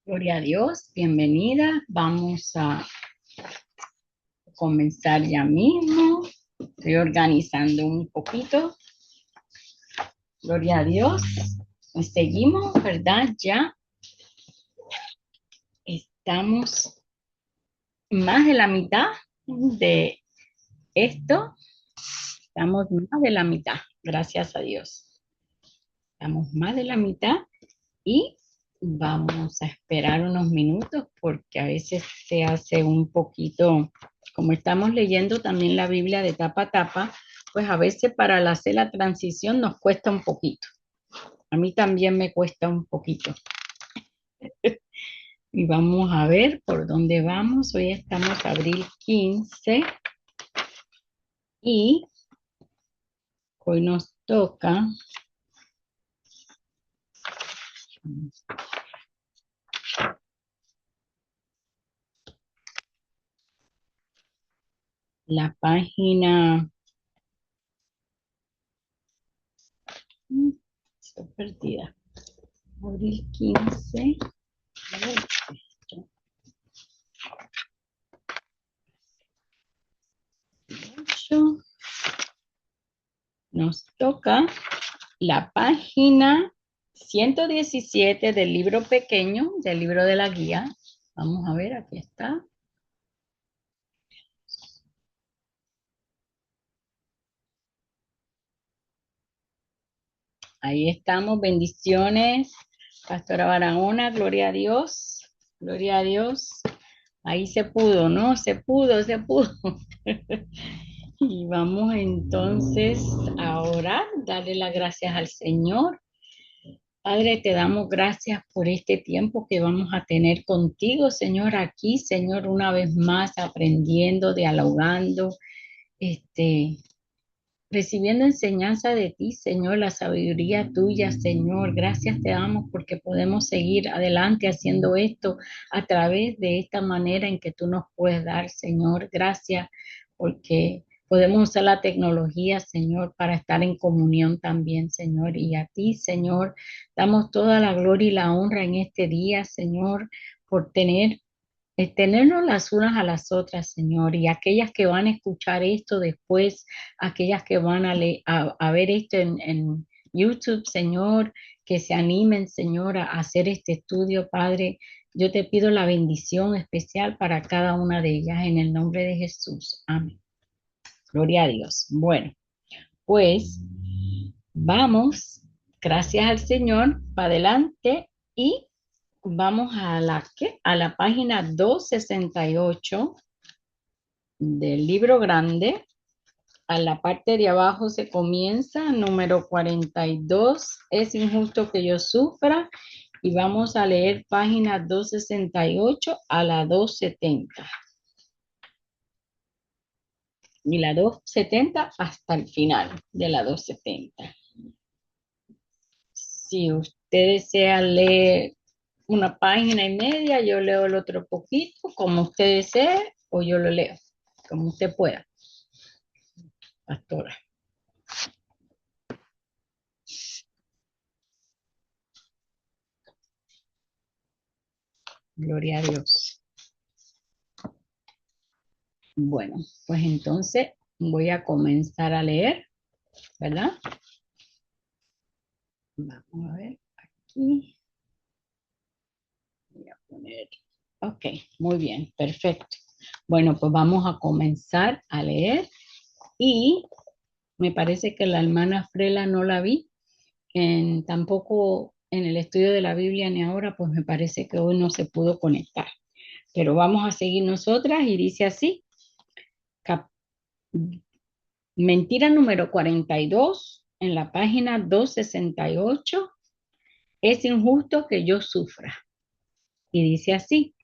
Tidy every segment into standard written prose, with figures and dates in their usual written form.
Gloria a Dios, bienvenida. Vamos a comenzar ya mismo. Estoy organizando un poquito. Gloria a Dios. Y seguimos, ¿verdad? Ya estamos más de la mitad de esto. Estamos más de la mitad, gracias a Dios. Estamos más de la mitad y vamos a esperar unos minutos porque a veces se hace un poquito, como estamos leyendo también la Biblia de tapa a tapa, pues a veces para hacer la transición nos cuesta un poquito. A mí también me cuesta un poquito. Y vamos a ver por dónde vamos. Hoy estamos abril 15 y hoy nos toca la página. Estoy perdida. Abril 15. A ver, esto, 8. Nos toca la página 117 del libro pequeño, del libro de la guía. Vamos a ver, aquí está. Ahí estamos, bendiciones. Pastora Barahona, gloria a Dios, gloria a Dios. Ahí se pudo, ¿no? Se pudo, se pudo. Y vamos entonces a orar, darle las gracias al Señor. Padre, te damos gracias por este tiempo que vamos a tener contigo, Señor, aquí, Señor, una vez más aprendiendo, dialogando, este, recibiendo enseñanza de ti, Señor, la sabiduría tuya, Señor. Gracias te damos porque podemos seguir adelante haciendo esto a través de esta manera en que tú nos puedes dar, Señor. Gracias porque podemos usar la tecnología, Señor, para estar en comunión también, Señor. Y a ti, Señor, damos toda la gloria y la honra en este día, Señor, por tenernos las unas a las otras, Señor, y aquellas que van a escuchar esto después, aquellas que van a ver esto en YouTube, Señor, que se animen, Señor, a hacer este estudio, Padre. Yo te pido la bendición especial para cada una de ellas en el nombre de Jesús. Amén. Gloria a Dios. Bueno, pues vamos, gracias al Señor, para adelante y vamos a ¿qué? A la página 268 del libro grande. A la parte de abajo se comienza, número 42. Es injusto que yo sufra. Y vamos a leer página 268 a la 270. Y la 270 hasta el final de la 270. Si usted desea leer una página y media, yo leo el otro poquito, como usted desee, o yo lo leo, como usted pueda, pastora. Gloria a Dios. Bueno, pues entonces voy a comenzar a leer, ¿verdad? Vamos a ver aquí. Voy a poner. Ok, muy bien, perfecto. Bueno, pues vamos a comenzar a leer y me parece que la hermana Frela no la vi, tampoco en el estudio de la Biblia ni ahora, pues me parece que hoy no se pudo conectar. Pero vamos a seguir nosotras y dice así, cap- mentira número 42 en la página 268. Es injusto que yo sufra. Y dice así,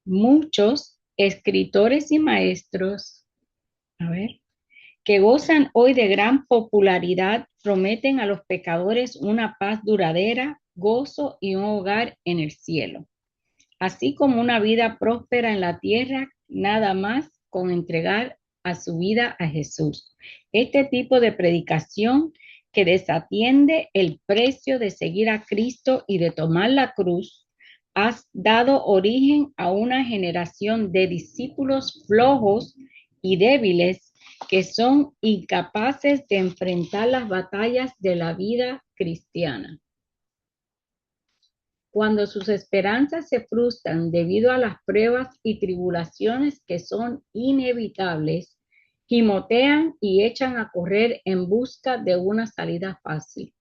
muchos escritores y maestros, a ver, que gozan hoy de gran popularidad, prometen a los pecadores una paz duradera, gozo y un hogar en el cielo, así como una vida próspera en la tierra, nada más con entregar a su vida a Jesús. Este tipo de predicación que desatiende el precio de seguir a Cristo y de tomar la cruz, has dado origen a una generación de discípulos flojos y débiles que son incapaces de enfrentar las batallas de la vida cristiana. Cuando sus esperanzas se frustran debido a las pruebas y tribulaciones que son inevitables, gimotean y echan a correr en busca de una salida fácil.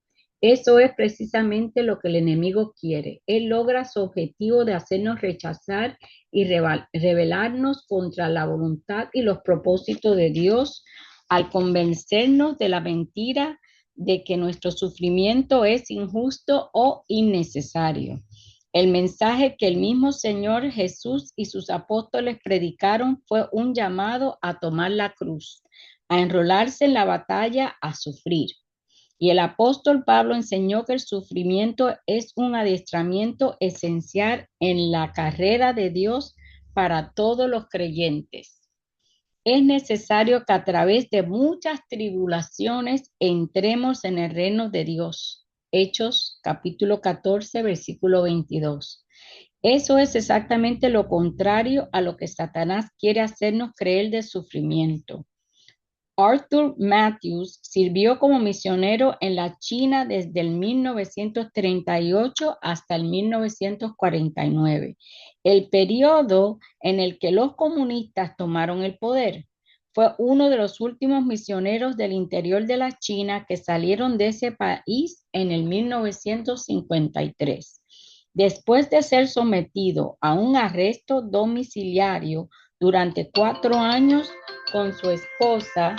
Eso es precisamente lo que el enemigo quiere. Él logra su objetivo de hacernos rechazar y rebelarnos contra la voluntad y los propósitos de Dios al convencernos de la mentira de que nuestro sufrimiento es injusto o innecesario. El mensaje que el mismo Señor Jesús y sus apóstoles predicaron fue un llamado a tomar la cruz, a enrolarse en la batalla, a sufrir. Y el apóstol Pablo enseñó que el sufrimiento es un adiestramiento esencial en la carrera de Dios para todos los creyentes. Es necesario que a través de muchas tribulaciones entremos en el reino de Dios. Hechos capítulo 14, versículo 22. Eso es exactamente lo contrario a lo que Satanás quiere hacernos creer del sufrimiento. Arthur Matthews sirvió como misionero en la China desde el 1938 hasta el 1949, el periodo en el que los comunistas tomaron el poder. Fue uno de los últimos misioneros del interior de la China que salieron de ese país en el 1953. Después de ser sometido a un arresto domiciliario durante 4 años con su esposa,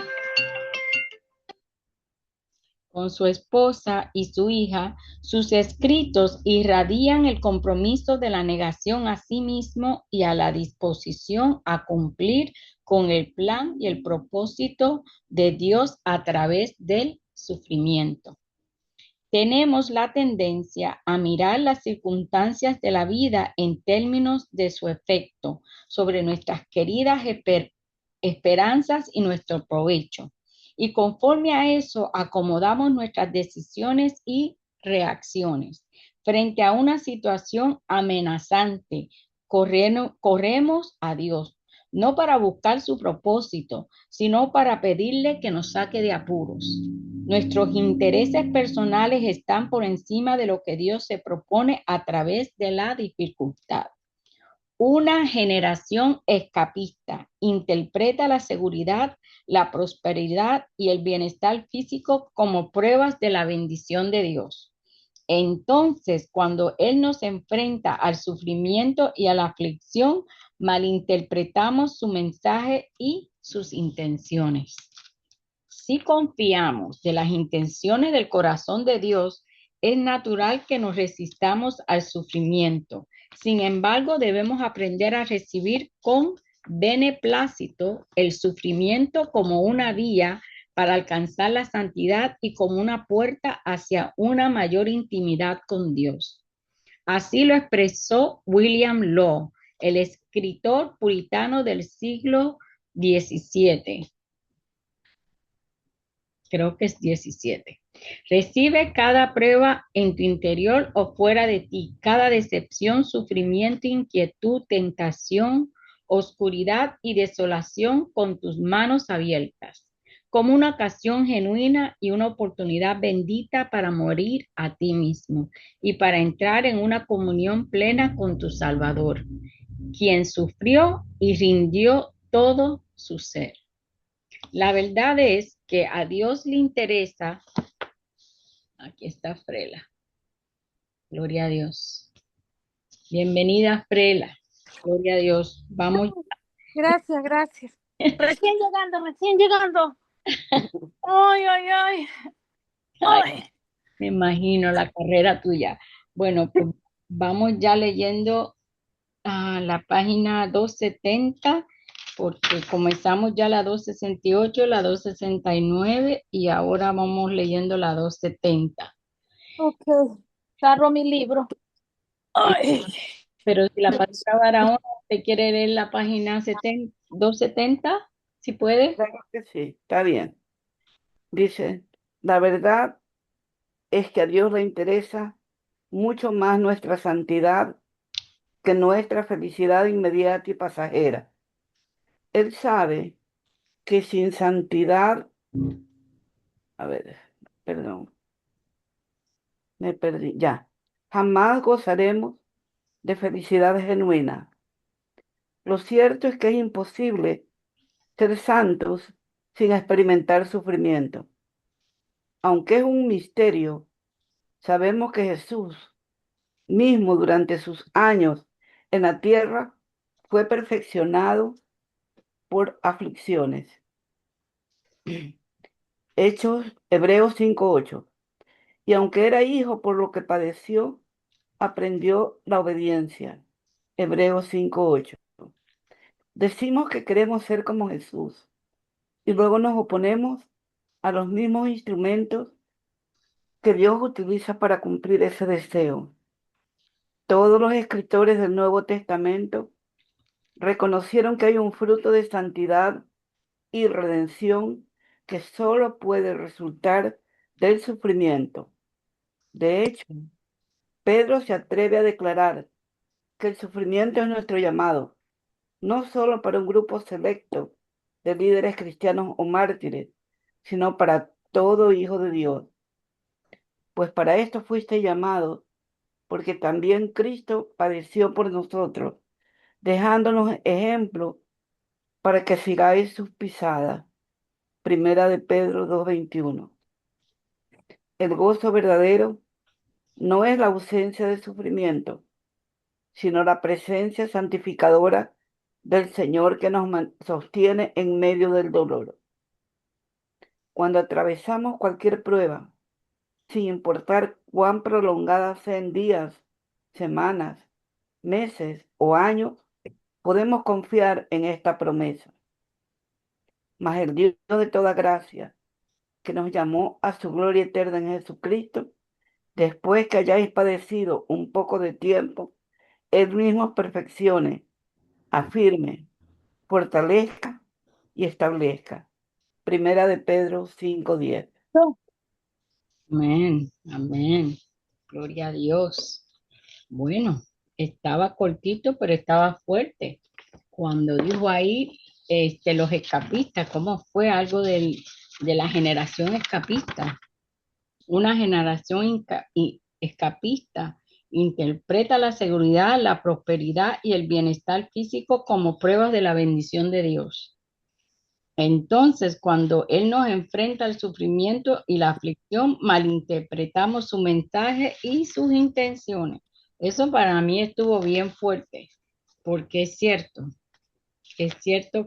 y su hija, sus escritos irradian el compromiso de la negación a sí mismo y a la disposición a cumplir con el plan y el propósito de Dios a través del sufrimiento. Tenemos la tendencia a mirar las circunstancias de la vida en términos de su efecto sobre nuestras queridas esperanzas y nuestro provecho. Y conforme a eso, acomodamos nuestras decisiones y reacciones. Frente a una situación amenazante, corremos a Dios, no para buscar su propósito, sino para pedirle que nos saque de apuros. Nuestros intereses personales están por encima de lo que Dios se propone a través de la dificultad. Una generación escapista interpreta la seguridad, la prosperidad y el bienestar físico como pruebas de la bendición de Dios. Entonces, cuando Él nos enfrenta al sufrimiento y a la aflicción, malinterpretamos su mensaje y sus intenciones. Si confiamos de las intenciones del corazón de Dios, es natural que nos resistamos al sufrimiento. Sin embargo, debemos aprender a recibir con beneplácito el sufrimiento como una vía para alcanzar la santidad y como una puerta hacia una mayor intimidad con Dios. Así lo expresó William Law, el escritor puritano del siglo XVII. Creo que es 17. Recibe cada prueba en tu interior o fuera de ti, cada decepción, sufrimiento, inquietud, tentación, oscuridad y desolación con tus manos abiertas, como una ocasión genuina y una oportunidad bendita para morir a ti mismo y para entrar en una comunión plena con tu Salvador, quien sufrió y rindió todo su ser. La verdad es que a Dios le interesa. Aquí está Frela. Gloria a Dios. Bienvenida, Frela. Gloria a Dios. Vamos. Gracias, gracias. Recién llegando, recién llegando. Ay, ay, ay. Ay, Ay. me imagino la carrera tuya. Bueno, pues vamos ya leyendo la página 270, porque comenzamos ya la 268, la 269 y ahora vamos leyendo la 270. Ok, agarro mi libro. Ay. Pero si la pastora Barahona te quiere leer la página 270, si puede. Claro que sí, está bien. Dice, la verdad es que a Dios le interesa mucho más nuestra santidad que nuestra felicidad inmediata y pasajera. Él sabe que sin santidad, a ver, perdón, me perdí, ya, jamás gozaremos de felicidad genuina. Lo cierto es que es imposible ser santos sin experimentar sufrimiento. Aunque es un misterio, sabemos que Jesús mismo durante sus años en la tierra fue perfeccionado por aflicciones. Hechos Hebreos 5:8. Y aunque era hijo por lo que padeció, aprendió la obediencia. Hebreos 5:8. Decimos que queremos ser como Jesús y luego nos oponemos a los mismos instrumentos que Dios utiliza para cumplir ese deseo. Todos los escritores del Nuevo Testamento reconocieron que hay un fruto de santidad y redención que solo puede resultar del sufrimiento. De hecho, Pedro se atreve a declarar que el sufrimiento es nuestro llamado, no solo para un grupo selecto de líderes cristianos o mártires, sino para todo hijo de Dios. Pues para esto fuiste llamado, porque también Cristo padeció por nosotros, dejándonos ejemplo para que sigáis sus pisadas. Primera de Pedro 2:21. El gozo verdadero no es la ausencia de sufrimiento, sino la presencia santificadora del Señor que nos sostiene en medio del dolor. Cuando atravesamos cualquier prueba, sin importar cuán prolongada sean días, semanas, meses o años, podemos confiar en esta promesa. Mas el Dios de toda gracia, que nos llamó a su gloria eterna en Jesucristo, después que hayáis padecido un poco de tiempo, Él mismo os perfeccione, afirme, fortalezca y establezca. Primera de Pedro 5:10. Amén, amén. Gloria a Dios. Bueno, estaba cortito, pero estaba fuerte. Cuando dijo ahí, los escapistas, ¿cómo fue algo de la generación escapista? Una generación escapista interpreta la seguridad, la prosperidad y el bienestar físico como pruebas de la bendición de Dios. Entonces, cuando Él nos enfrenta al sufrimiento y la aflicción, malinterpretamos su mensaje y sus intenciones. Eso para mí estuvo bien fuerte, porque es cierto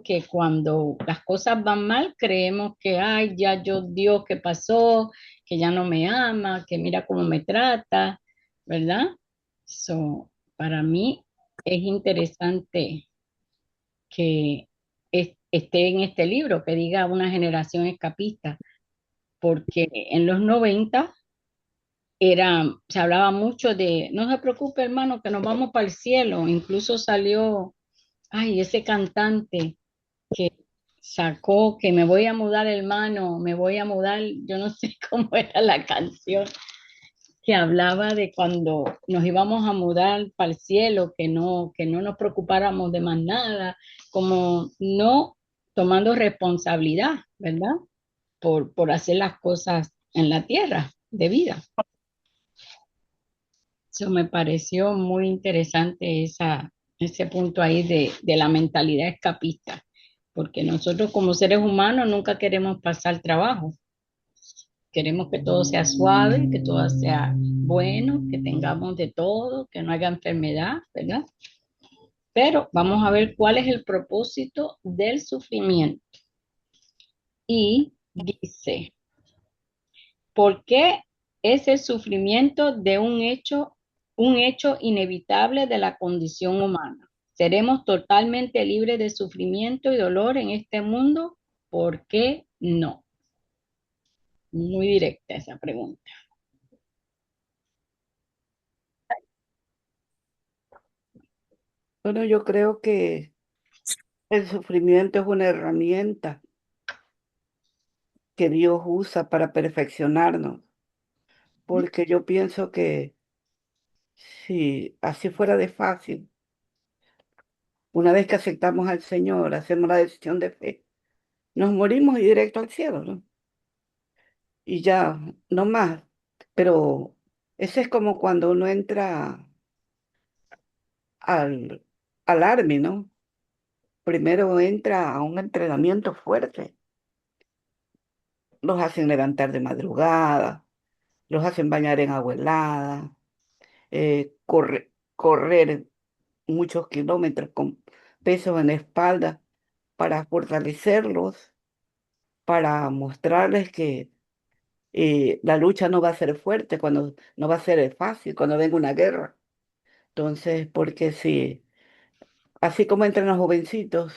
que cuando las cosas van mal, creemos que, ay, ya yo, Dios, ¿qué pasó? Que ya no me ama, que mira cómo me trata, ¿verdad? So, para mí es interesante que esté en este libro, que diga una generación escapista, porque en los 90 se hablaba mucho de, no se preocupe hermano, que nos vamos para el cielo, incluso salió, ay, ese cantante que sacó que me voy a mudar hermano, me voy a mudar, yo no sé cómo era la canción, que hablaba de cuando nos íbamos a mudar para el cielo, que no nos preocupáramos de más nada, como no tomando responsabilidad, ¿verdad? Por hacer las cosas en la tierra de vida. Eso me pareció muy interesante ese punto ahí de la mentalidad escapista, porque nosotros como seres humanos nunca queremos pasar trabajo. Queremos que todo sea suave, que todo sea bueno, que tengamos de todo, que no haya enfermedad, ¿verdad? Pero vamos a ver cuál es el propósito del sufrimiento. Y dice, ¿por qué es el sufrimiento de un hecho inevitable de la condición humana? ¿Seremos totalmente libres de sufrimiento y dolor en este mundo? ¿Por qué no? Muy directa esa pregunta. Bueno, yo creo que el sufrimiento es una herramienta que Dios usa para perfeccionarnos, porque yo pienso que si así fuera de fácil, Una vez que aceptamos al Señor, hacemos la decisión de fe, nos morimos y directo al cielo, ¿no? Y ya, no más. Pero ese es como cuando uno entra al, al Army, ¿no? Primero entra a un entrenamiento fuerte. Los hacen levantar de madrugada, los hacen bañar en agua helada, correr muchos kilómetros con pesos en la espalda para fortalecerlos, para mostrarles que la lucha no va a ser fuerte, cuando no va a ser fácil cuando venga una guerra. Entonces, porque si, así como entran los jovencitos,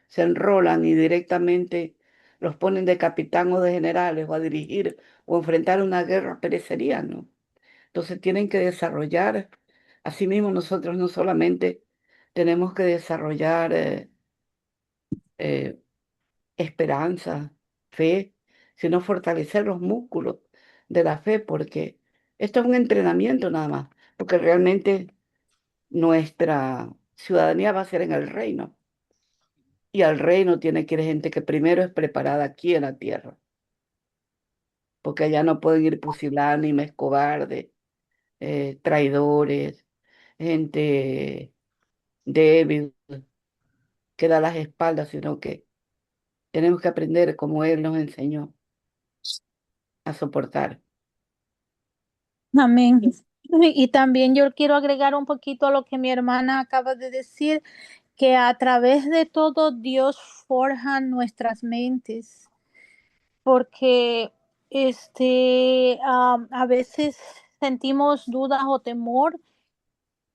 se enrolan y directamente los ponen de capitán o de generales o a dirigir o enfrentar una guerra, perecerían, ¿no? Entonces tienen que desarrollar, asimismo nosotros no solamente tenemos que desarrollar eh, esperanza, fe, sino fortalecer los músculos de la fe, porque esto es un entrenamiento nada más, porque realmente nuestra ciudadanía va a ser en el reino, y al reino tiene que ir gente que primero es preparada aquí en la tierra, porque allá no pueden ir pusilánimes, cobardes, traidores, gente débil que da las espaldas, sino que tenemos que aprender como Él nos enseñó a soportar. Amén. Y también yo quiero agregar un poquito a lo que mi hermana acaba de decir, que a través de todo Dios forja nuestras mentes, porque a veces sentimos dudas o temor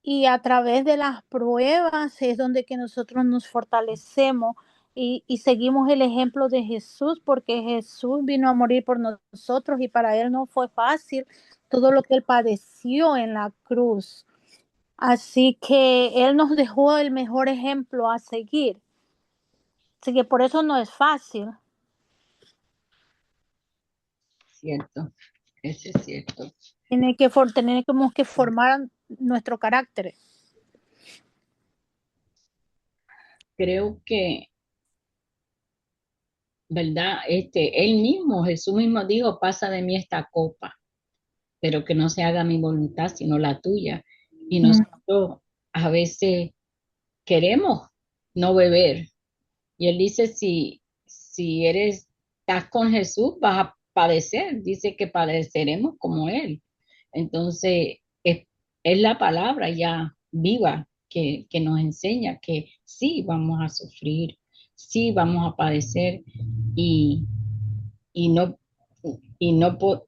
y a través de las pruebas es donde que nosotros nos fortalecemos y seguimos el ejemplo de Jesús, porque Jesús vino a morir por nosotros y para él no fue fácil todo lo que él padeció en la cruz. Así que él nos dejó el mejor ejemplo a seguir. Así que por eso no es fácil. Cierto, eso es cierto. Tenemos que formar nuestro carácter. Creo que, ¿verdad? Él mismo, Jesús mismo dijo, pasa de mí esta copa, pero que no se haga mi voluntad, sino la tuya. Y Mm. nosotros a veces queremos no beber. Y él dice, si estás con Jesús, vas a padecer. Dice que padeceremos como él. Entonces, es la palabra ya viva que nos enseña que sí vamos a sufrir, sí vamos a padecer y, y no,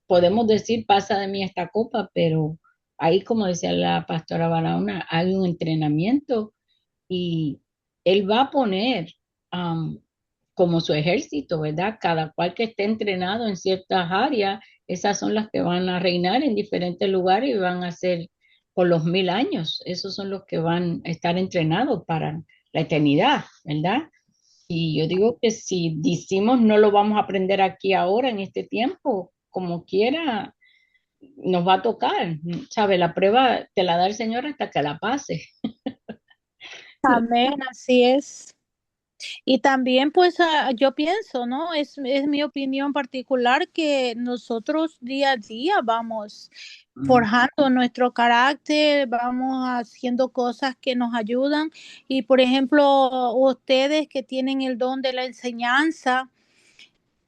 podemos decir pasa de mí esta copa, pero ahí, como decía la pastora Barahona, hay un entrenamiento y él va a poner como su ejército, ¿verdad? Cada cual que esté entrenado en ciertas áreas, esas son las que van a reinar en diferentes lugares y van a ser por los 1000 años. Esos son los que van a estar entrenados para la eternidad, ¿verdad? Y yo digo que si decimos no lo vamos a aprender aquí ahora, en este tiempo, como quiera, nos va a tocar, ¿sabe? La prueba te la da el Señor hasta que la pase. Amén, así es. Y también, pues, yo pienso, ¿no? Es mi opinión particular que nosotros día a día vamos Mm. forjando nuestro carácter, vamos haciendo cosas que nos ayudan. Y, por ejemplo, ustedes que tienen el don de la enseñanza,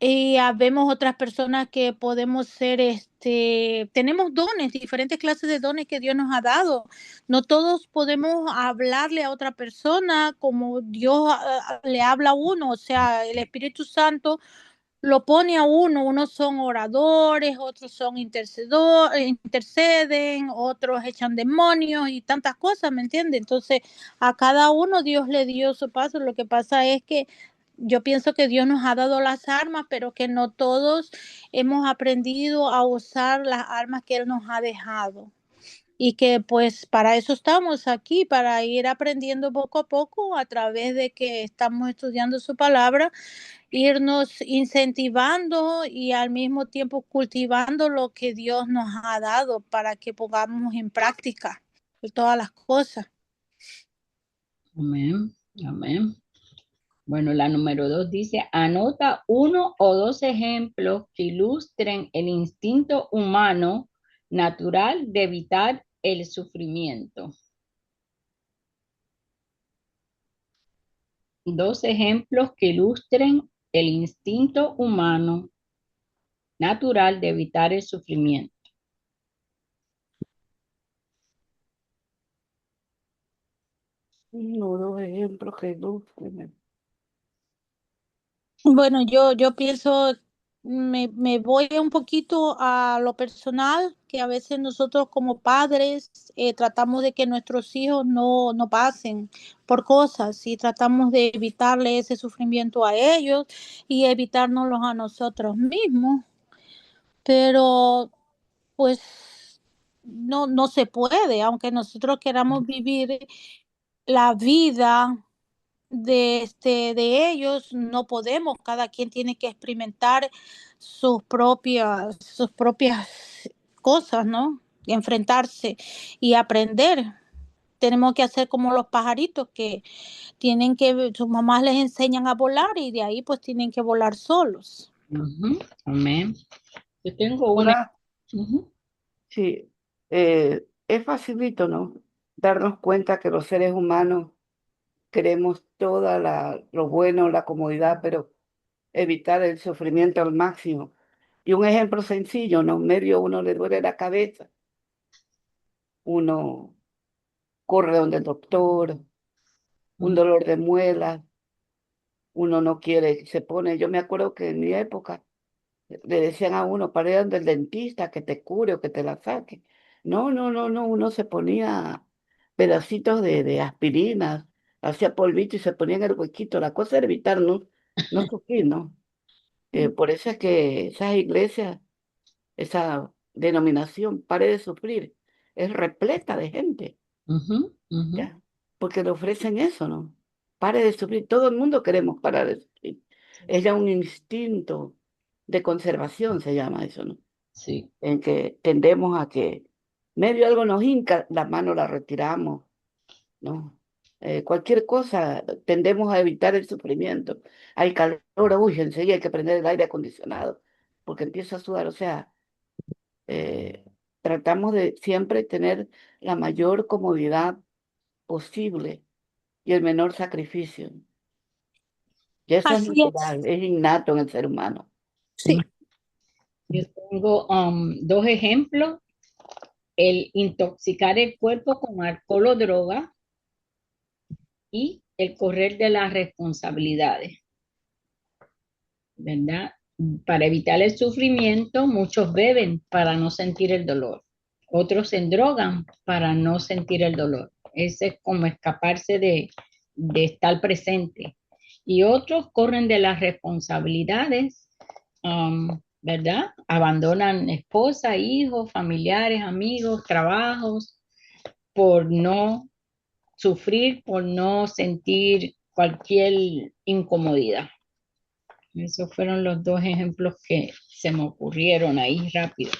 y habemos otras personas que podemos ser, tenemos dones, diferentes clases de dones que Dios nos ha dado. No todos podemos hablarle a otra persona como Dios le habla a uno, o sea, el Espíritu Santo lo pone a uno. Unos son oradores, otros son interceden, otros echan demonios y tantas cosas, ¿me entiende? Entonces, a cada uno Dios le dio su paso. Lo que pasa es que yo pienso que Dios nos ha dado las armas, pero que no todos hemos aprendido a usar las armas que Él nos ha dejado. Y que pues para eso estamos aquí, para ir aprendiendo poco a poco a través de que estamos estudiando su palabra, irnos incentivando y al mismo tiempo cultivando lo que Dios nos ha dado para que pongamos en práctica todas las cosas. Amén. Amén. Bueno, la número 2 dice, anota uno o dos ejemplos que ilustren el instinto humano natural de evitar el sufrimiento. Dos ejemplos que ilustren el instinto humano natural de evitar el sufrimiento. Uno, dos ejemplos que ilustren. Bueno, yo pienso, me voy un poquito a lo personal, que a veces nosotros como padres tratamos de que nuestros hijos no pasen por cosas y tratamos de evitarle ese sufrimiento a ellos y evitárnoslos a nosotros mismos, pero pues no se puede, aunque nosotros queramos vivir la vida de ellos, no podemos, cada quien tiene que experimentar sus propias cosas, ¿no? Y enfrentarse y aprender. Tenemos que hacer como los pajaritos que tienen que, sus mamás les enseñan a volar y de ahí pues tienen que volar solos. Amén. Yo tengo una. Una, Ujú, sí, es facilito, ¿no? Darnos cuenta que los seres humanos queremos lo bueno, la comodidad, pero evitar el sufrimiento al máximo. Y un ejemplo sencillo, ¿no? Medio uno le duele la cabeza, uno corre donde el doctor, un ujú, dolor de muela, uno no quiere, se pone, yo me acuerdo que en mi época le decían a uno, para ir donde el dentista, que te cure o que te la saque. No, no, no, no, uno se ponía pedacitos de aspirinas, hacía polvito y se ponía en el huequito. La cosa era evitar no sufrir, ¿no? Por eso es que esas iglesias, esa denominación, pare de sufrir, es repleta de gente, ujú, ujú. ¿ya? Porque le ofrecen eso, ¿no? Pare de sufrir. Todo el mundo queremos parar de sufrir. Es ya un instinto de conservación, se llama eso, ¿no? Sí. En que tendemos a que medio algo nos hinca, la mano la retiramos, ¿no? Cualquier cosa, tendemos a evitar el sufrimiento. Hay calor, uy, enseguida hay que prender el aire acondicionado, porque empieza a sudar, o sea, eh, tratamos de siempre tener la mayor comodidad posible y el menor sacrificio. Y eso es Así es. natural, es innato en el ser humano. Sí. Yo tengo dos ejemplos. El intoxicar el cuerpo con alcohol o droga y el correr de las responsabilidades, ¿verdad? Para evitar el sufrimiento, muchos beben para no sentir el dolor. Otros se drogan para no sentir el dolor. Ese es como escaparse de estar presente. Y otros corren de las responsabilidades, ¿verdad? Abandonan esposa, hijos, familiares, amigos, trabajos, por no sufrir, por no sentir cualquier incomodidad. Esos fueron los dos ejemplos que se me ocurrieron ahí rápido.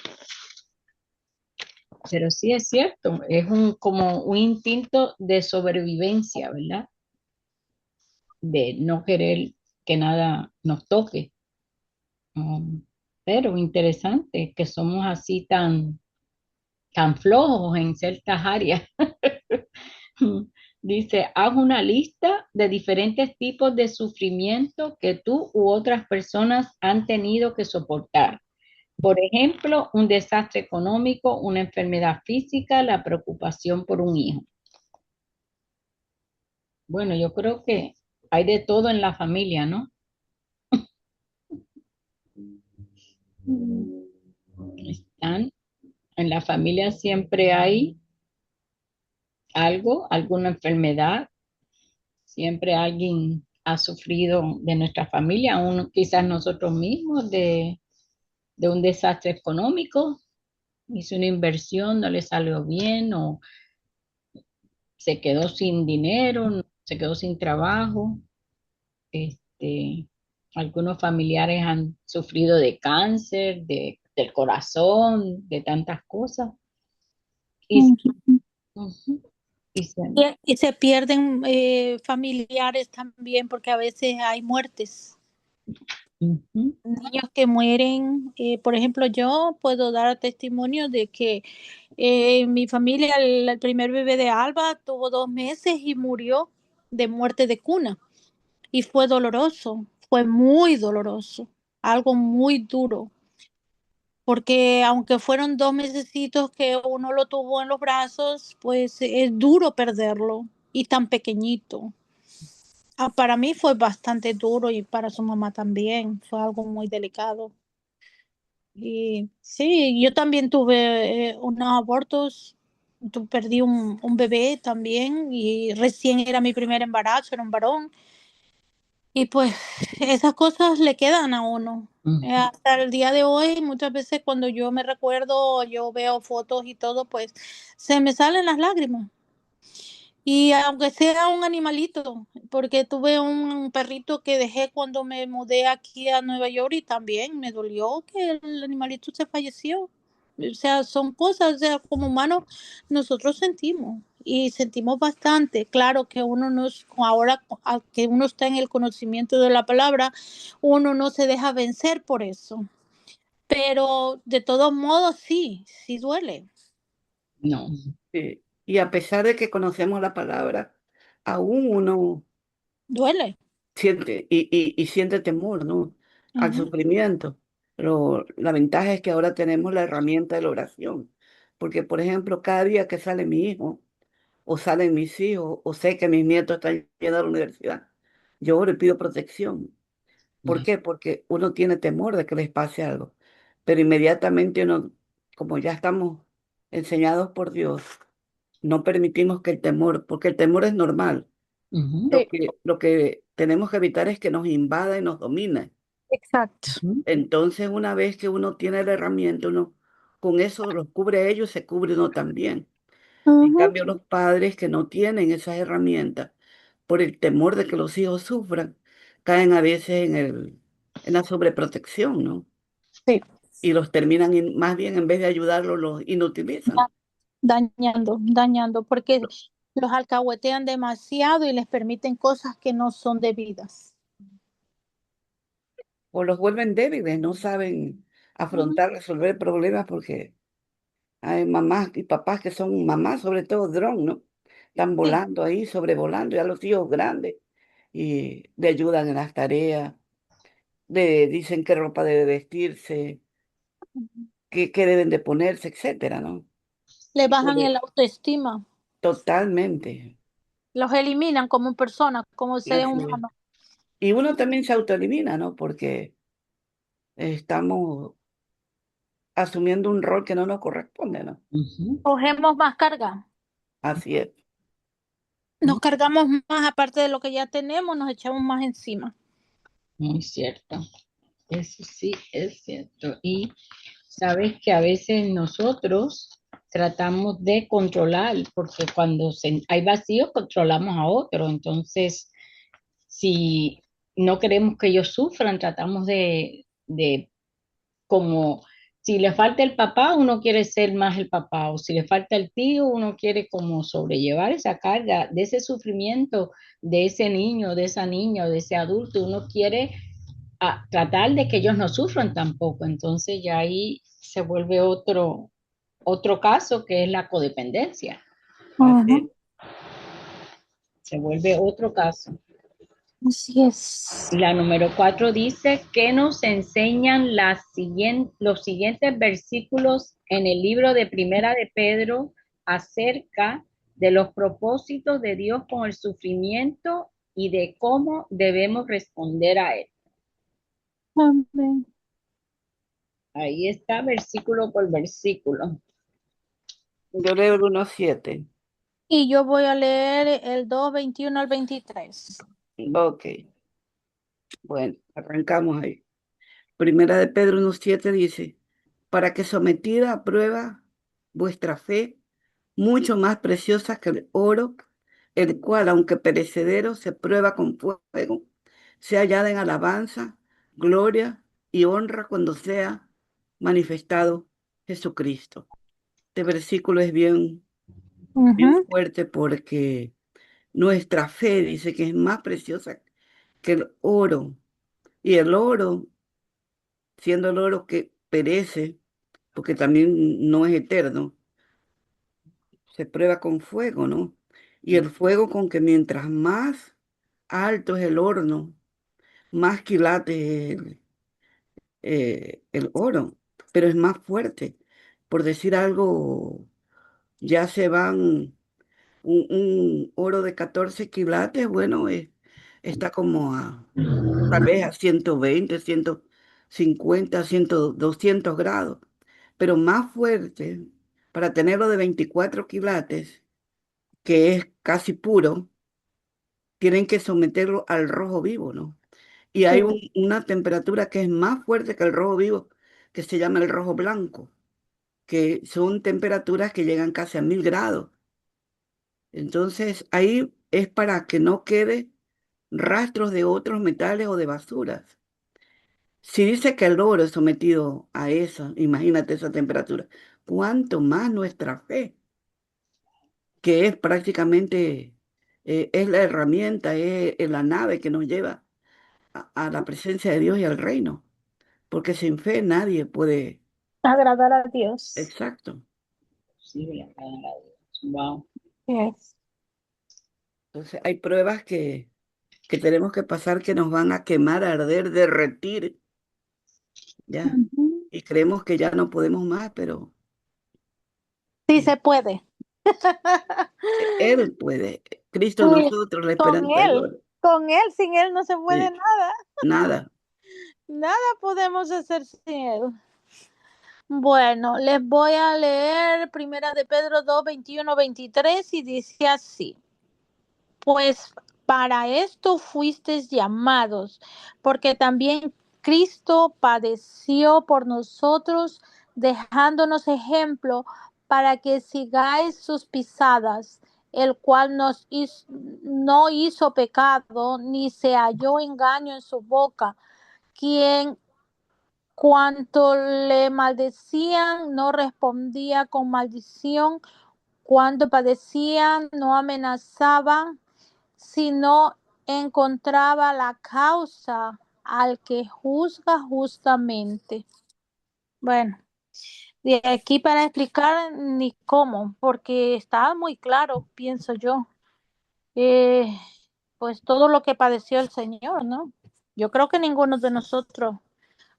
Pero sí es cierto, es como un instinto de sobrevivencia, ¿verdad? De no querer que nada nos toque. Um, pero interesante que somos así tan flojos en ciertas áreas. Dice, haz una lista de diferentes tipos de sufrimiento que tú u otras personas han tenido que soportar. Por ejemplo, un desastre económico, una enfermedad física, la preocupación por un hijo. Bueno, yo creo que hay de todo en la familia, ¿no? Están, en la familia siempre hay algo, alguna enfermedad, siempre alguien ha sufrido de nuestra familia, aún quizás nosotros mismos, de un desastre económico, hizo una inversión, no le salió bien o se quedó sin dinero, se quedó sin trabajo. Este, algunos familiares han sufrido de cáncer, del corazón, de tantas cosas. Y, Mm. ujú, Y se- Y se pierden familiares también porque a veces hay muertes. Ujú, Niños que mueren, por ejemplo, yo puedo dar testimonio de que en mi familia el primer bebé de Alba tuvo 2 meses y murió de muerte de cuna. Y fue doloroso, fue muy doloroso, algo muy duro, porque aunque fueron 2 mesecitos que uno lo tuvo en los brazos, pues es duro perderlo y tan pequeñito. Para mí fue bastante duro y para su mamá también, fue algo muy delicado. Y sí, yo también tuve unos abortos, perdí un bebé también y recién era mi primer embarazo, era un varón. Y pues esas cosas le quedan a uno. ujú. Hasta el día de hoy, muchas veces cuando yo me recuerdo, yo veo fotos y todo, pues se me salen las lágrimas. Y aunque sea un animalito, porque tuve un perrito que dejé cuando me mudé aquí a Nueva York y también me dolió que el animalito se falleció. O sea, son cosas, o sea, como humanos nosotros sentimos y sentimos bastante. Claro que uno no es, ahora que uno está en el conocimiento de la palabra, uno no se deja vencer por eso. Pero de todos modos, sí, sí duele, No. Y a pesar de que conocemos la palabra, aún uno duele. siente y siente temor, ¿no? Al Ujú. sufrimiento. Pero la ventaja es que ahora tenemos la herramienta de la oración. Porque, por ejemplo, cada día que sale mi hijo, o salen mis hijos, o sé que mis nietos están yendo a la universidad, yo oro y pido protección. ¿Por No. qué? Porque uno tiene temor de que les pase algo. Pero inmediatamente uno, como ya estamos enseñados por Dios, no permitimos que el temor, porque el temor es normal. Ujú, Lo que tenemos que evitar es que nos invada y nos domine. Exacto. ujú, Entonces, una vez que uno tiene la herramienta, uno con eso los cubre a ellos, se cubre uno también. En Ujú. cambio, los padres que no tienen esas herramientas, por el temor de que los hijos sufran, caen a veces en la sobreprotección, ¿no? Sí. Y los terminan, más bien en vez de ayudarlos, los inutilizan. Dañando, porque los alcahuetean demasiado y les permiten cosas que no son debidas. O los vuelven débiles, no saben Ujú. afrontar, resolver problemas porque hay mamás y papás que son mamás, sobre todo dron, ¿no? Están Sí. volando ahí, sobrevolando ya los hijos grandes y le ayudan en las tareas, le dicen qué ropa debe vestirse, qué deben de ponerse, etcétera, ¿no? Le Y bajan el autoestima, totalmente, los eliminan como personas, como seres así es. humanos. Y uno también se autoelimina, ¿no? Porque estamos asumiendo un rol que no nos corresponde, ¿no? ujú, Cogemos más carga, Así es. nos cargamos más aparte de lo que ya tenemos, nos echamos más encima. muy cierto. Eso sí es cierto. Y sabes que a veces nosotros tratamos de controlar, porque cuando hay vacíos, controlamos a otro. Entonces, si no queremos que ellos sufran, tratamos de como, si le falta el papá, uno quiere ser más el papá, o si le falta el tío, uno quiere como sobrellevar esa carga de ese sufrimiento de ese niño, de esa niña o de ese adulto. Uno quiere tratar de que ellos no sufran tampoco. Entonces ya ahí se vuelve otro caso que es la codependencia. Así es. Ujú. Se vuelve otro caso. Así es. Y la número 4 dice que nos enseñan los siguientes versículos en el libro de Primera de Pedro acerca de los propósitos de Dios con el sufrimiento y de cómo debemos responder a él. Amén. Ahí está versículo por versículo. Yo leo el 1:7. Y yo voy a leer el 2:21 al 23. Ok, bueno, arrancamos ahí. Primera de Pedro 1:7 dice, para que sometida a prueba vuestra fe, mucho más preciosa que el oro, el cual, aunque perecedero, se prueba con fuego, sea hallada en alabanza, gloria y honra cuando sea manifestado Jesucristo. Este versículo es bien bien Ujú. fuerte porque nuestra fe dice que es más preciosa que el oro. Y el oro, siendo el oro que perece, porque también no es eterno, se prueba con fuego, ¿no? Y el fuego con que mientras más alto es el horno, más quilates es el oro, pero es más fuerte. Por decir algo, ya se van un oro de 14 quilates, bueno, está como a tal vez a 120, 150, 100, 200 grados, pero más fuerte para tenerlo de 24 quilates, que es casi puro, tienen que someterlo al rojo vivo, ¿no? Y hay Sí. una temperatura que es más fuerte que el rojo vivo, que se llama el rojo blanco, que son temperaturas que llegan casi a 1000 grados. Entonces, ahí es para que no quede rastros de otros metales o de basuras. Si dice que el oro es sometido a eso, imagínate esa temperatura, cuánto más nuestra fe, que es prácticamente, es la herramienta, es la nave que nos lleva a la presencia de Dios y al reino, porque sin fe nadie puede, Agradar a Dios. exacto. Sí, la palabra de Dios. Wow. Yes. Entonces hay pruebas que tenemos que pasar que nos van a quemar, arder, derretir, ya. Ujú. Y creemos que ya no podemos más, pero Sí se puede. Él puede. Cristo en Sí, nosotros, la esperanza de gloria. con él, sin él no se puede Sí, nada. nada. Nada podemos hacer sin él. Bueno, les voy a leer Primera de Pedro 2, 21, 23 y dice así. Pues para esto fuisteis llamados, porque también Cristo padeció por nosotros, dejándonos ejemplo para que sigáis sus pisadas, el cual no hizo pecado, ni se halló engaño en su boca, quien cuanto le maldecían no respondía con maldición, cuando padecían no amenazaba, sino encontraba la causa al que juzga justamente. Bueno, de aquí para explicar ni cómo, porque está muy claro, pienso yo, eh, pues todo lo que padeció el Señor, ¿no? Yo creo que ninguno de nosotros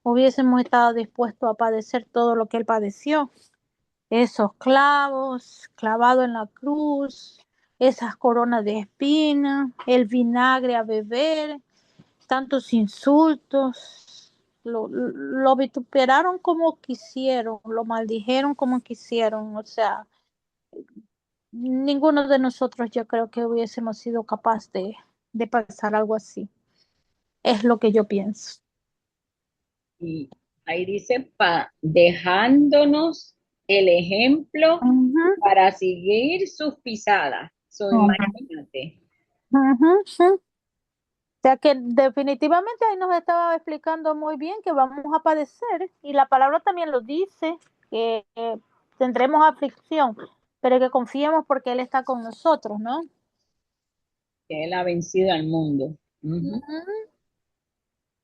hubiésemos estado dispuestos a padecer todo lo que Él padeció. Esos clavos clavados en la cruz, esas coronas de espinas, el vinagre a beber, tantos insultos, lo vituperaron como quisieron, lo maldijeron como quisieron, o sea, ninguno de nosotros yo creo que hubiésemos sido capaz de pasar algo así, es lo que yo pienso. Y ahí dice, dejándonos el ejemplo Ujú, para seguir sus pisadas. So, ujú, imagínate. ujú, sí. O sea que definitivamente ahí nos estaba explicando muy bien que vamos a padecer y la palabra también lo dice, que tendremos aflicción, pero que confiemos porque Él está con nosotros, ¿no? Que Él ha vencido al mundo. Ujú.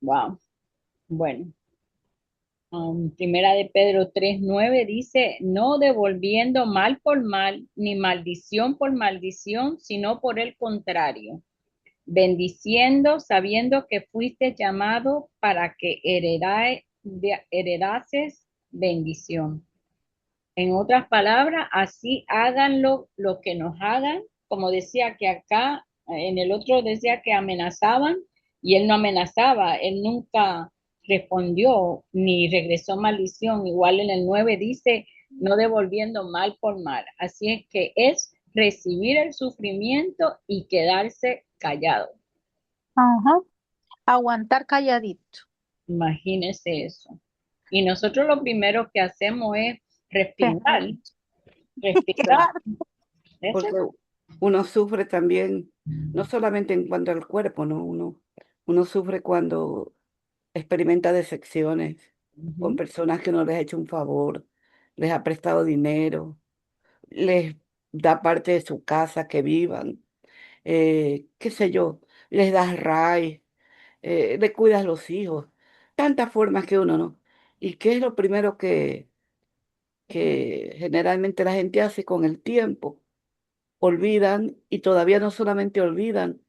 Wow. Bueno, Primera de Pedro 3:9 dice, no devolviendo mal por mal, ni maldición por maldición, sino por el contrario, bendiciendo, sabiendo que fuiste llamado para que heredases bendición. En otras palabras, así háganlo lo que nos hagan, como decía que acá, en el otro decía que amenazaban y él no amenazaba, él nunca respondió ni regresó maldición. Igual en el 9 dice, no devolviendo mal por mal. Así es que es recibir el sufrimiento y quedarse callado. Ajá. Aguantar calladito. Imagínese eso. Y nosotros lo primero que hacemos es respirar, respirar. Claro. Eso Porque uno sufre también, no solamente en cuanto al cuerpo, ¿no? Uno sufre cuando experimenta decepciones con ujú. personas que no les ha hecho un favor, les ha prestado dinero, les da parte de su casa que vivan, qué sé yo, les das RAI, le cuidas los hijos, tantas formas que uno, ¿no? ¿Y qué es lo primero que generalmente la gente hace con el tiempo? Olvidan y todavía no solamente olvidan,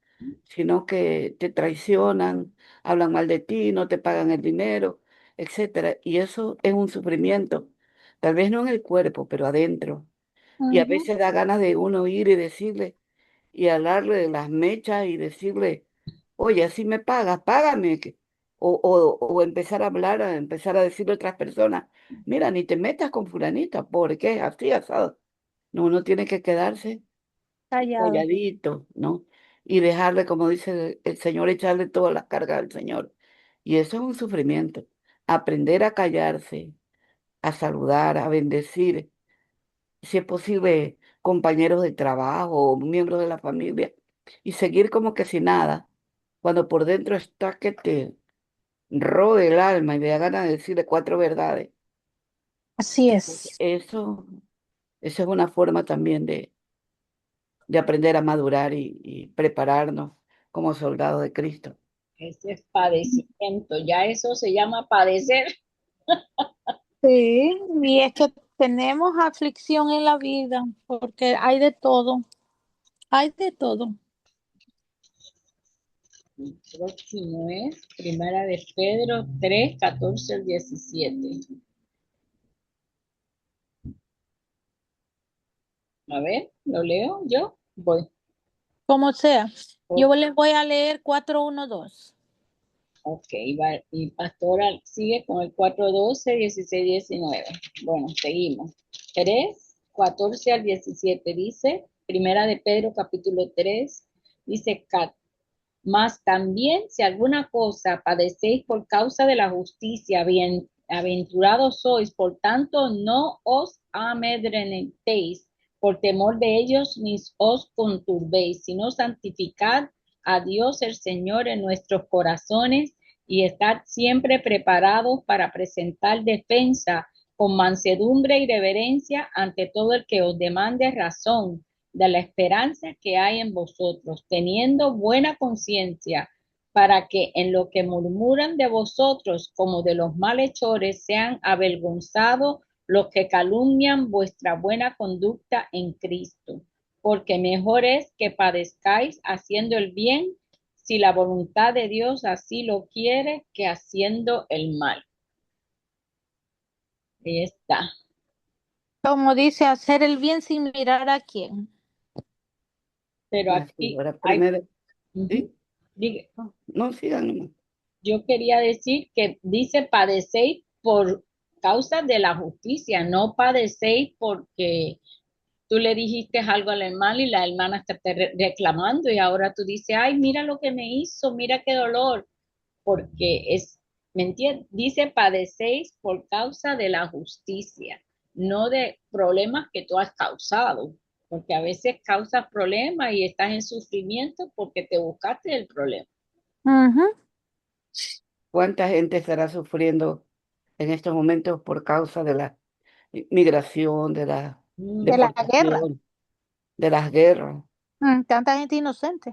sino que te traicionan, hablan mal de ti, no te pagan el dinero, etcétera. Y eso es un sufrimiento, tal vez no en el cuerpo, pero adentro. Y a Ujú. veces da ganas de uno ir y decirle, y hablarle de las mechas y decirle, oye, así me pagas, págame. O empezar a hablar, a empezar a decirle a otras personas, mira, ni te metas con fulanita, porque es así, asado. No, uno tiene que quedarse Callado. calladito, ¿no? Y dejarle, como dice el Señor, echarle todas las cargas al Señor. Y eso es un sufrimiento. Aprender a callarse, a saludar, a bendecir, si es posible, compañeros de trabajo o miembros de la familia, y seguir como que sin nada, cuando por dentro está que te rode el alma y te da ganas de decirle cuatro verdades. Así es. Eso es una forma también de aprender a madurar y prepararnos como soldados de Cristo. Ese es padecimiento, ya eso se llama padecer. Sí, y es que tenemos aflicción en la vida, porque hay de todo. El próximo es Primera de Pedro 3 14 al 17. A ver, ¿lo leo yo? Voy. Como sea, O- yo les voy a leer 4:1-2. Ok, y Pastora sigue con el 4 12 16 19. Bueno, seguimos. 3 14 al 17 dice, Primera de Pedro capítulo 3 dice, mas también si alguna cosa padecéis por causa de la justicia, bienaventurados sois, por tanto no os amedrentéis por temor de ellos, ni os conturbéis, sino santificad a Dios el Señor en nuestros corazones y estad siempre preparados para presentar defensa con mansedumbre y reverencia ante todo el que os demande razón de la esperanza que hay en vosotros, teniendo buena conciencia, para que en lo que murmuran de vosotros como de los malhechores sean avergonzados los que calumnian vuestra buena conducta en Cristo. Porque mejor es que padezcáis haciendo el bien, si la voluntad de Dios así lo quiere, que haciendo el mal. Ahí está. Como dice, hacer el bien sin mirar a quién. Pero Así, aquí ahora hay, primero, uh-huh, ¿sí? diga, No, no sigan nomás. yo quería decir que dice padecéis por causa de la justicia, no padecéis porque tú le dijiste algo a la hermana y la hermana está reclamando y ahora tú dices, ay, mira lo que me hizo, mira qué dolor, porque es, ¿me entiendes? Dice padecéis por causa de la justicia, no de problemas que tú has causado, porque a veces causas problemas y estás en sufrimiento porque te buscaste el problema. Ujú. ¿Cuánta gente estará sufriendo en estos momentos por causa de la migración, de la De la Mm. guerra. deportación, de las guerras? Tanta gente inocente.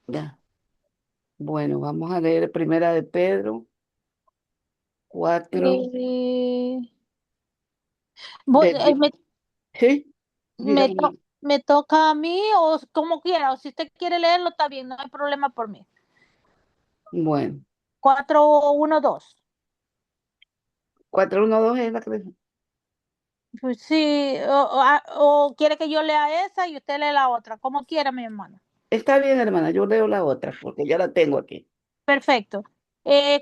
Ya. Bueno, vamos a leer Primera de Pedro 4 Eh, de, me, sí, me, dígame. to- me toca a mí o como quiera, o si usted quiere leerlo, está bien, no hay problema por mí. Bueno, 4:1-2. 412 es la que... Pues sí, o quiere que yo lea esa y usted lee la otra, como quiera, mi hermano. Está bien, hermana, yo leo la otra porque ya la tengo aquí. Perfecto.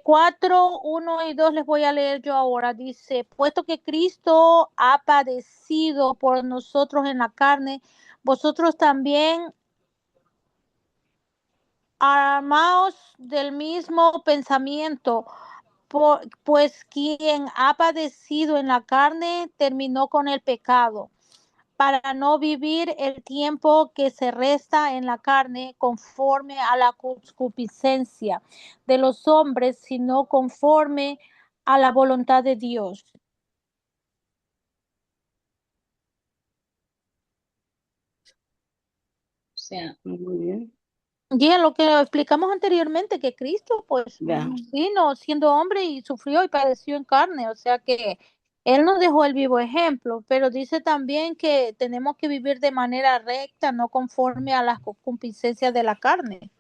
4:1-2 les voy a leer yo ahora. Dice, puesto que Cristo ha padecido por nosotros en la carne, vosotros también armaos del mismo pensamiento, pues quien ha padecido en la carne terminó con el pecado, para no vivir el tiempo que se resta en la carne conforme a la concupiscencia de los hombres, sino conforme a la voluntad de Dios. sea, Muy bien. Y en lo que explicamos anteriormente, que Cristo pues Ya. vino siendo hombre y sufrió y padeció en carne, o sea que Él nos dejó el vivo ejemplo, pero dice también que tenemos que vivir de manera recta, no conforme a las concupiscencias de la carne,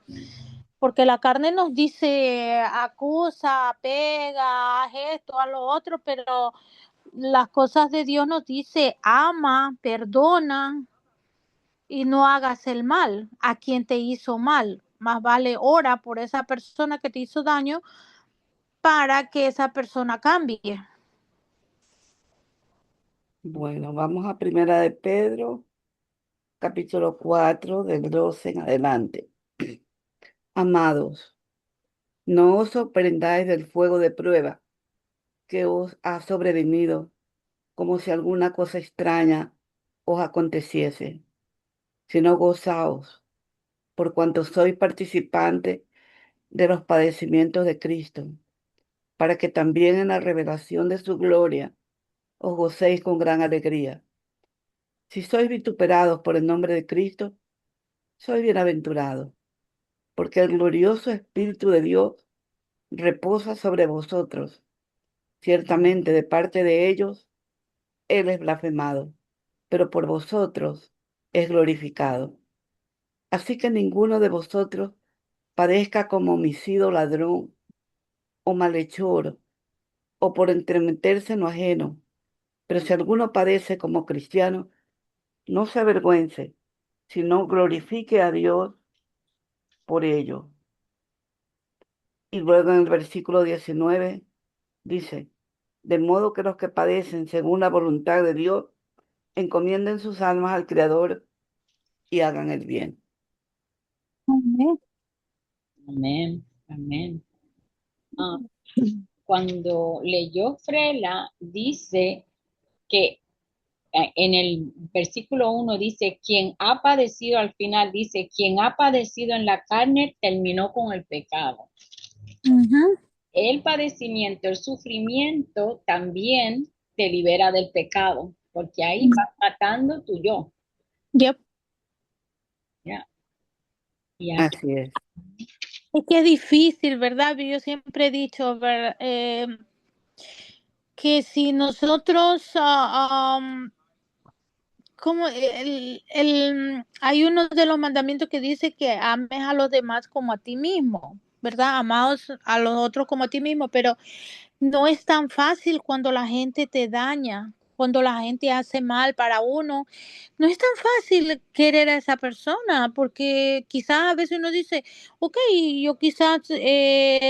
porque la carne nos dice acusa, pega, haz esto, a lo otro, pero las cosas de Dios nos dice ama, perdona, y no hagas el mal a quien te hizo mal. Más vale ora por esa persona que te hizo daño para que esa persona cambie. Bueno, vamos a Primera de Pedro, capítulo 4 del 12 en adelante. Amados, no os sorprendáis del fuego de prueba que os ha sobrevenido, como si alguna cosa extraña os aconteciese, sino gozaos, por cuanto sois participantes de los padecimientos de Cristo, para que también en la revelación de su gloria os gocéis con gran alegría. Si sois vituperados por el nombre de Cristo, sois bienaventurados, porque el glorioso Espíritu de Dios reposa sobre vosotros. Ciertamente de parte de ellos, Él es blasfemado, pero por vosotros es glorificado. Así que ninguno de vosotros padezca como homicida o ladrón o malhechor o por entremeterse en lo ajeno. Pero si alguno padece como cristiano, no se avergüence, sino glorifique a Dios por ello. Y luego en el versículo 19 dice, de modo que los que padecen según la voluntad de Dios, encomienden sus almas al Creador y hagan el bien. Amén. amén, amén. Ah, cuando leyó Frela, dice que en el versículo 1 dice, quien ha padecido al final, dice, quien ha padecido en la carne terminó con el pecado. Ujú. El padecimiento, el sufrimiento también te libera del pecado, porque ahí vas matando tu yo. Yep. ¿Ya? Y aquí, Así es. Es que es difícil, ¿verdad? Yo siempre he dicho que si nosotros como hay uno de los mandamientos que dice que ames a los demás como a ti mismo, ¿verdad? Amaos a los otros como a ti mismo, pero no es tan fácil cuando la gente te daña, cuando la gente hace mal para uno. No es tan fácil querer a esa persona, porque quizás a veces uno dice, ok, yo quizás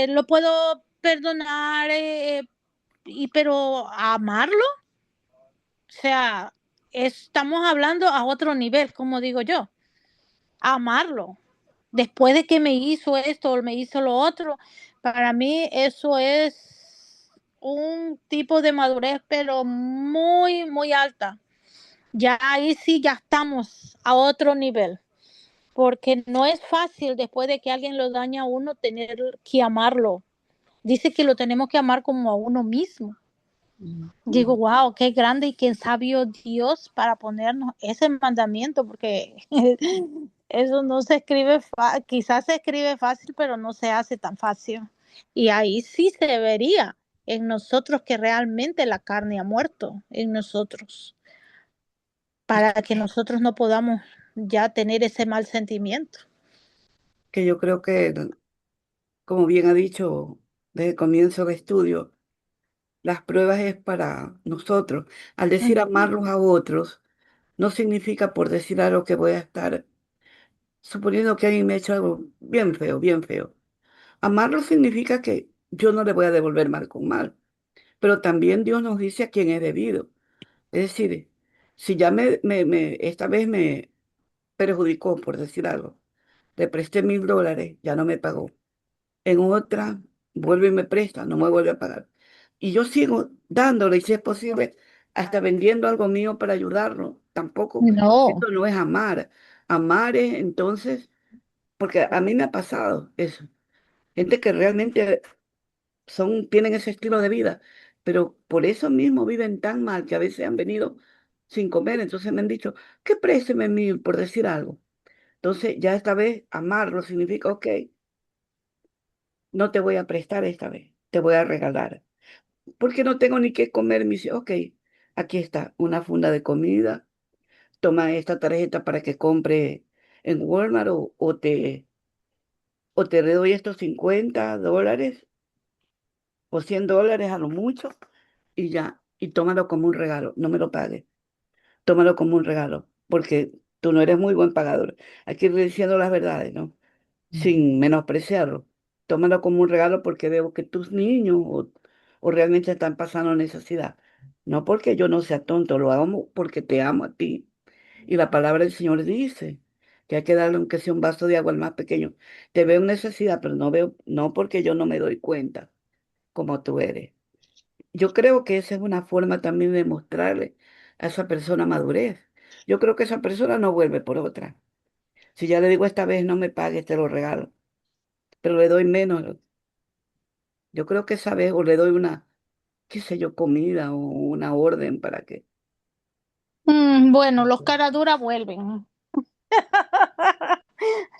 lo puedo perdonar, pero amarlo, o sea, estamos hablando a otro nivel, como digo yo, amarlo. Después de que me hizo esto o me hizo lo otro, para mí eso es un tipo de madurez, pero muy, muy alta. Ya ahí sí ya estamos a otro nivel, porque no es fácil después de que alguien lo daña a uno tener que amarlo. Dice que lo tenemos que amar como a uno mismo. Digo, wow, qué grande y qué sabio Dios para ponernos ese mandamiento, porque eso no se escribe, quizás se escribe fácil, pero no se hace tan fácil. Y ahí sí se vería en nosotros que realmente la carne ha muerto en nosotros, para que nosotros no podamos ya tener ese mal sentimiento. Que yo creo que, como bien ha dicho desde el comienzo del estudio, las pruebas es para nosotros. Al decir Ujú. amarlos a otros, no significa por decir algo que voy a estar suponiendo que alguien me ha hecho algo bien feo, bien feo. Amarlo significa que yo no le voy a devolver mal con mal, pero también Dios nos dice a quién es debido. Es decir, si ya esta vez me perjudicó, por decir algo, le presté $1,000, ya no me pagó. En otra, vuelve y me presta, no me vuelve a pagar. Y yo sigo dándole, y si es posible, hasta vendiendo algo mío para ayudarlo. Tampoco, No, esto no es amar. Amar es entonces, porque a mí me ha pasado eso. Gente que realmente tienen ese estilo de vida, pero por eso mismo viven tan mal que a veces han venido sin comer. Entonces me han dicho, ¿qué présteme 1,000 por decir algo? Entonces, ya esta vez amarlo significa, ok, no te voy a prestar esta vez, te voy a regalar. Porque no tengo ni qué comer. Me dice, ok, aquí está una funda de comida, toma esta tarjeta para que compre en Walmart o te doy estos $50 o $100 a lo mucho y ya, y tómalo como un regalo, no me lo pagues, tómalo como un regalo, porque tú no eres muy buen pagador. Hay que ir diciendo las verdades, ¿no? Sin menospreciarlo. Tómalo como un regalo porque veo que tus niños o realmente están pasando necesidad. No porque yo no sea tonto, lo hago porque te amo a ti. Y la palabra del Señor dice que hay que darle aunque sea un vaso de agua al más pequeño. Te veo en necesidad, pero no veo, no porque yo no me doy cuenta como tú eres. Yo creo que esa es una forma también de mostrarle a esa persona madurez. Yo creo que esa persona no vuelve por otra. Si ya le digo esta vez no me pagues, te lo regalo, pero le doy menos. Yo creo que esa vez o le doy una, qué sé yo, comida o una orden para que. Bueno, los caraduras vuelven.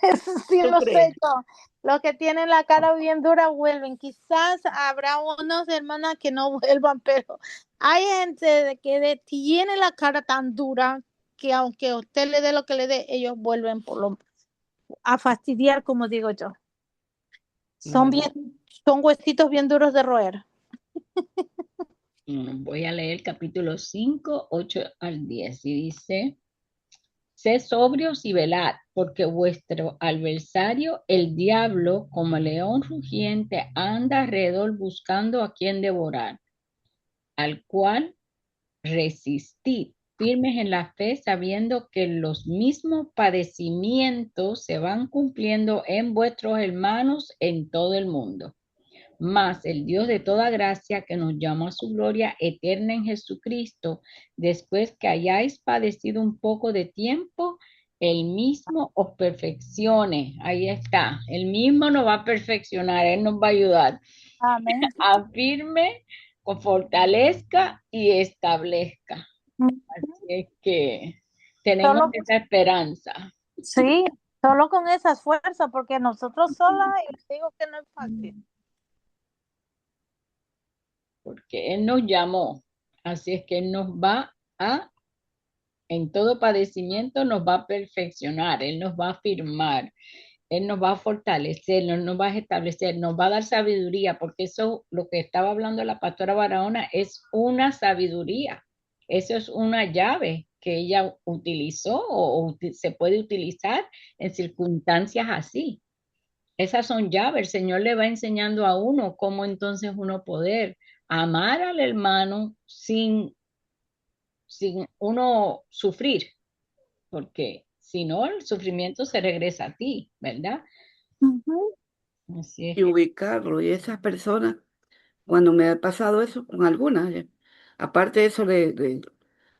Eso sí ¿Tú lo sé crees? yo. Los que tienen la cara bien dura vuelven. Quizás habrá unos hermanas que no vuelvan, pero hay gente tiene la cara tan dura que aunque usted le dé lo que le dé, ellos vuelven a fastidiar, como digo yo. Son Bueno, bien, son huesitos bien duros de roer. Voy a leer capítulo 5 8 al 10 y dice, sed sobrios y velad, porque vuestro adversario, el diablo, como león rugiente, anda alrededor buscando a quien devorar, al cual resistid, firmes en la fe, sabiendo que los mismos padecimientos se van cumpliendo en vuestros hermanos en todo el mundo. Mas el Dios de toda gracia que nos llama a su gloria eterna en Jesucristo, después que hayáis padecido un poco de tiempo, el mismo os perfeccione. Ahí está. El mismo nos va a perfeccionar, Él nos va a ayudar. Amén. Afirme, fortalezca y establezca. Así es que tenemos Solo, esa esperanza, sí, solo con esas fuerzas, porque nosotros solas, y digo que no es fácil. porque Él nos llamó. Así es que Él nos va a en todo padecimiento nos va a perfeccionar, Él nos va a afirmar, Él nos va a fortalecer, nos va a establecer, nos va a dar sabiduría, porque eso, lo que estaba hablando la pastora Barahona, es una sabiduría, eso es una llave que ella utilizó se puede utilizar en circunstancias así. Esas son llaves, el Señor le va enseñando a uno cómo entonces uno poder amar al hermano sin uno sufrir, porque si no, el sufrimiento se regresa a ti, ¿verdad? Ujú. Así es Y que, ubicarlo. Y esas personas, cuando me ha pasado eso con algunas, aparte de eso, le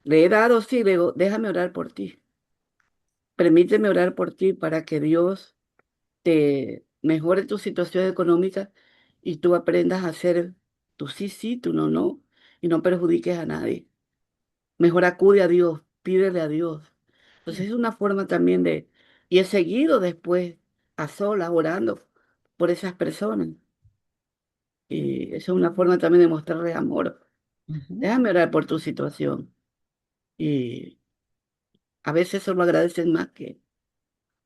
he dado, sí, le digo, déjame orar por ti. Permíteme orar por ti para que Dios te mejore tu situación económica y tú aprendas a hacer tu sí, sí, tu no, no, y no perjudiques a nadie. Mejor acude a Dios, pídele a Dios. Entonces es una forma también de, y he seguido después a solas orando por esas personas. Y esa es una forma también de mostrarle amor. ujú. Déjame orar por tu situación. Y a veces eso lo agradecen más que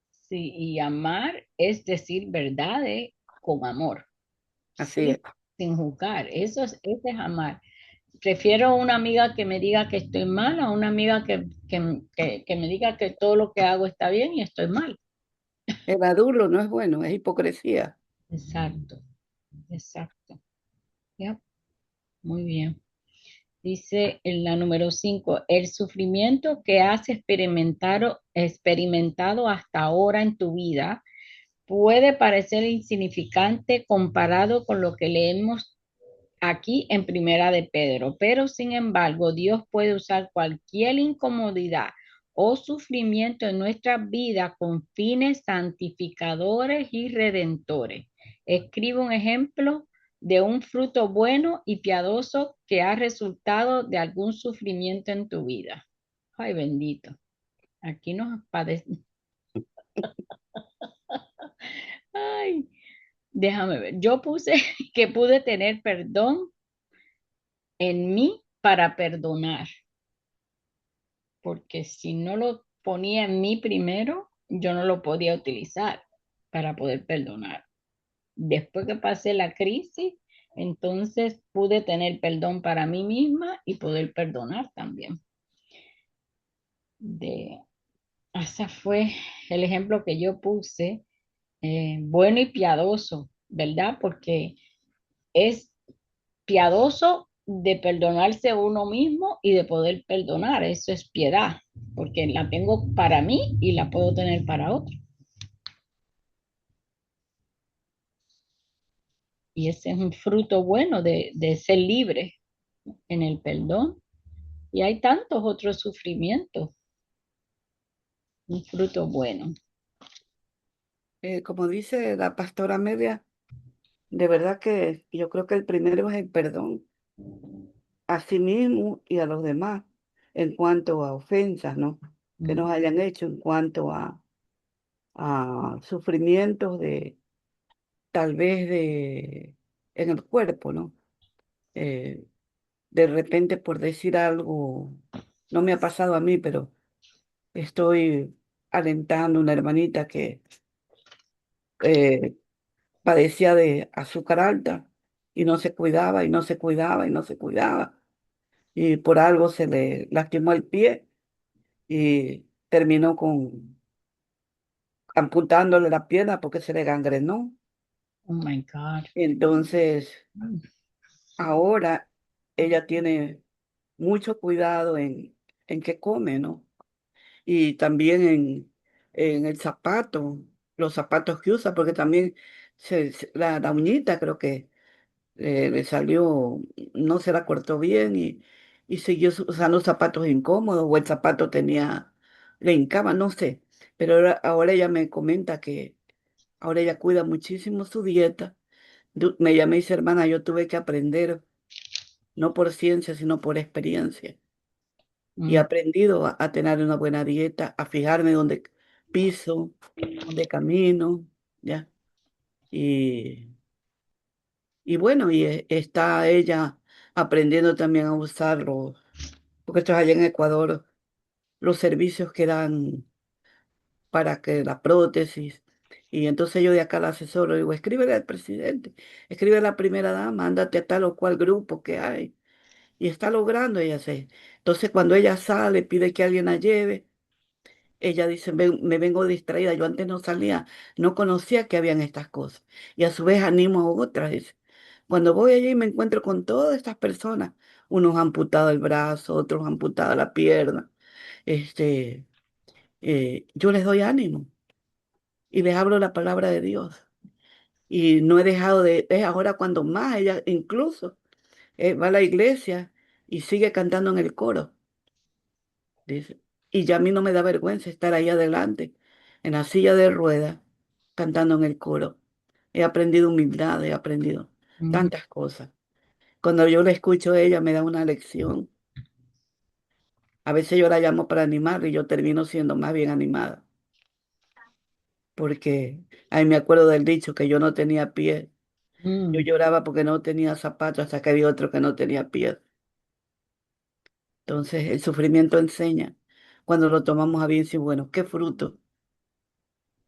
Sí, y amar es decir verdades con amor, así sí, es. sin juzgar, eso es amar. Prefiero una amiga que me diga que estoy mal a una amiga que me diga que todo lo que hago está bien y estoy mal. El adulto no es bueno, es hipocresía. Exacto, exacto. Ya, muy bien. Dice en la número 5, el sufrimiento que has experimentado hasta ahora en tu vida puede parecer insignificante comparado con lo que leemos aquí en Primera de Pedro, pero sin embargo Dios puede usar cualquier incomodidad o sufrimiento en nuestra vida con fines santificadores y redentores. Escribe un ejemplo de un fruto bueno y piadoso que ha resultado de algún sufrimiento en tu vida. Ay, bendito. Aquí nos padece. Ay, déjame ver. Yo puse que pude tener perdón en mí para perdonar, porque si no lo ponía en mí primero, yo no lo podía utilizar para poder perdonar. Después que pasé la crisis, entonces pude tener perdón para mí misma y poder perdonar también. Ese fue el ejemplo que yo puse, bueno y piadoso, ¿verdad? Porque es piadoso de perdonarse a uno mismo y de poder perdonar. Eso es piedad, porque la tengo para mí y la puedo tener para otro. Y ese es un fruto bueno de ser libre en el perdón. Y hay tantos otros sufrimientos, un fruto bueno. Como dice la pastora Media, de verdad que yo creo que el primero es el perdón a sí mismo y a los demás en cuanto a ofensas, ¿no? Que nos Mm, hayan hecho en cuanto a sufrimientos de tal vez en el cuerpo, ¿no? Eh, de repente por decir algo, no me ha pasado a mí, pero estoy alentando a una hermanita que eh, padecía de azúcar alta y no se cuidaba y no se cuidaba y no se cuidaba. Y por algo se le lastimó el pie y terminó con amputándole la pierna porque se le gangrenó. oh my God. Entonces, Mm, ahora ella tiene mucho cuidado en qué come, ¿no? Y también en el zapato, los zapatos que usa, porque también la uñita creo que le salió, no se la cortó bien y siguió usando zapatos incómodos o el zapato tenía, le hincaba, no sé. Pero ahora ella me comenta que ahora ella cuida muchísimo su dieta. Ella me dice, hermana, yo tuve que aprender, no por ciencia, sino por experiencia. Y he mm, aprendido a tener una buena dieta, a fijarme dónde piso, dónde camino, ¿ya? Y, y bueno, está ella aprendiendo también a usarlo, porque esto es allá en Ecuador, los servicios que dan para que la prótesis. Y entonces yo de acá la asesoro, digo, escríbele al presidente, escribe a la primera dama, ándate a tal o cual grupo que hay. Y está logrando ella hacer. Entonces cuando ella sale, pide que alguien la lleve. Ella dice, Me vengo distraída, yo antes no salía, no conocía que habían estas cosas. Y a su vez animo a otras. Dice. Cuando voy allí me encuentro con todas estas personas, unos amputados el brazo, otros amputados la pierna. Este, yo les doy ánimo y les hablo la palabra de Dios. Y no he dejado es ahora cuando más ella incluso va a la iglesia y sigue cantando en el coro. Dice, y ya a mí no me da vergüenza estar ahí adelante, en la silla de ruedas, cantando en el coro. He aprendido humildad, he aprendido mm. tantas cosas. Cuando yo la escucho a ella, me da una lección. A veces yo la llamo para animar y yo termino siendo más bien animada, porque ahí me acuerdo del dicho que yo no tenía pies. Yo Mm, lloraba porque no tenía zapatos hasta que había otro que no tenía pies. Entonces, el sufrimiento enseña cuando lo tomamos a bien, sí, bueno, qué fruto.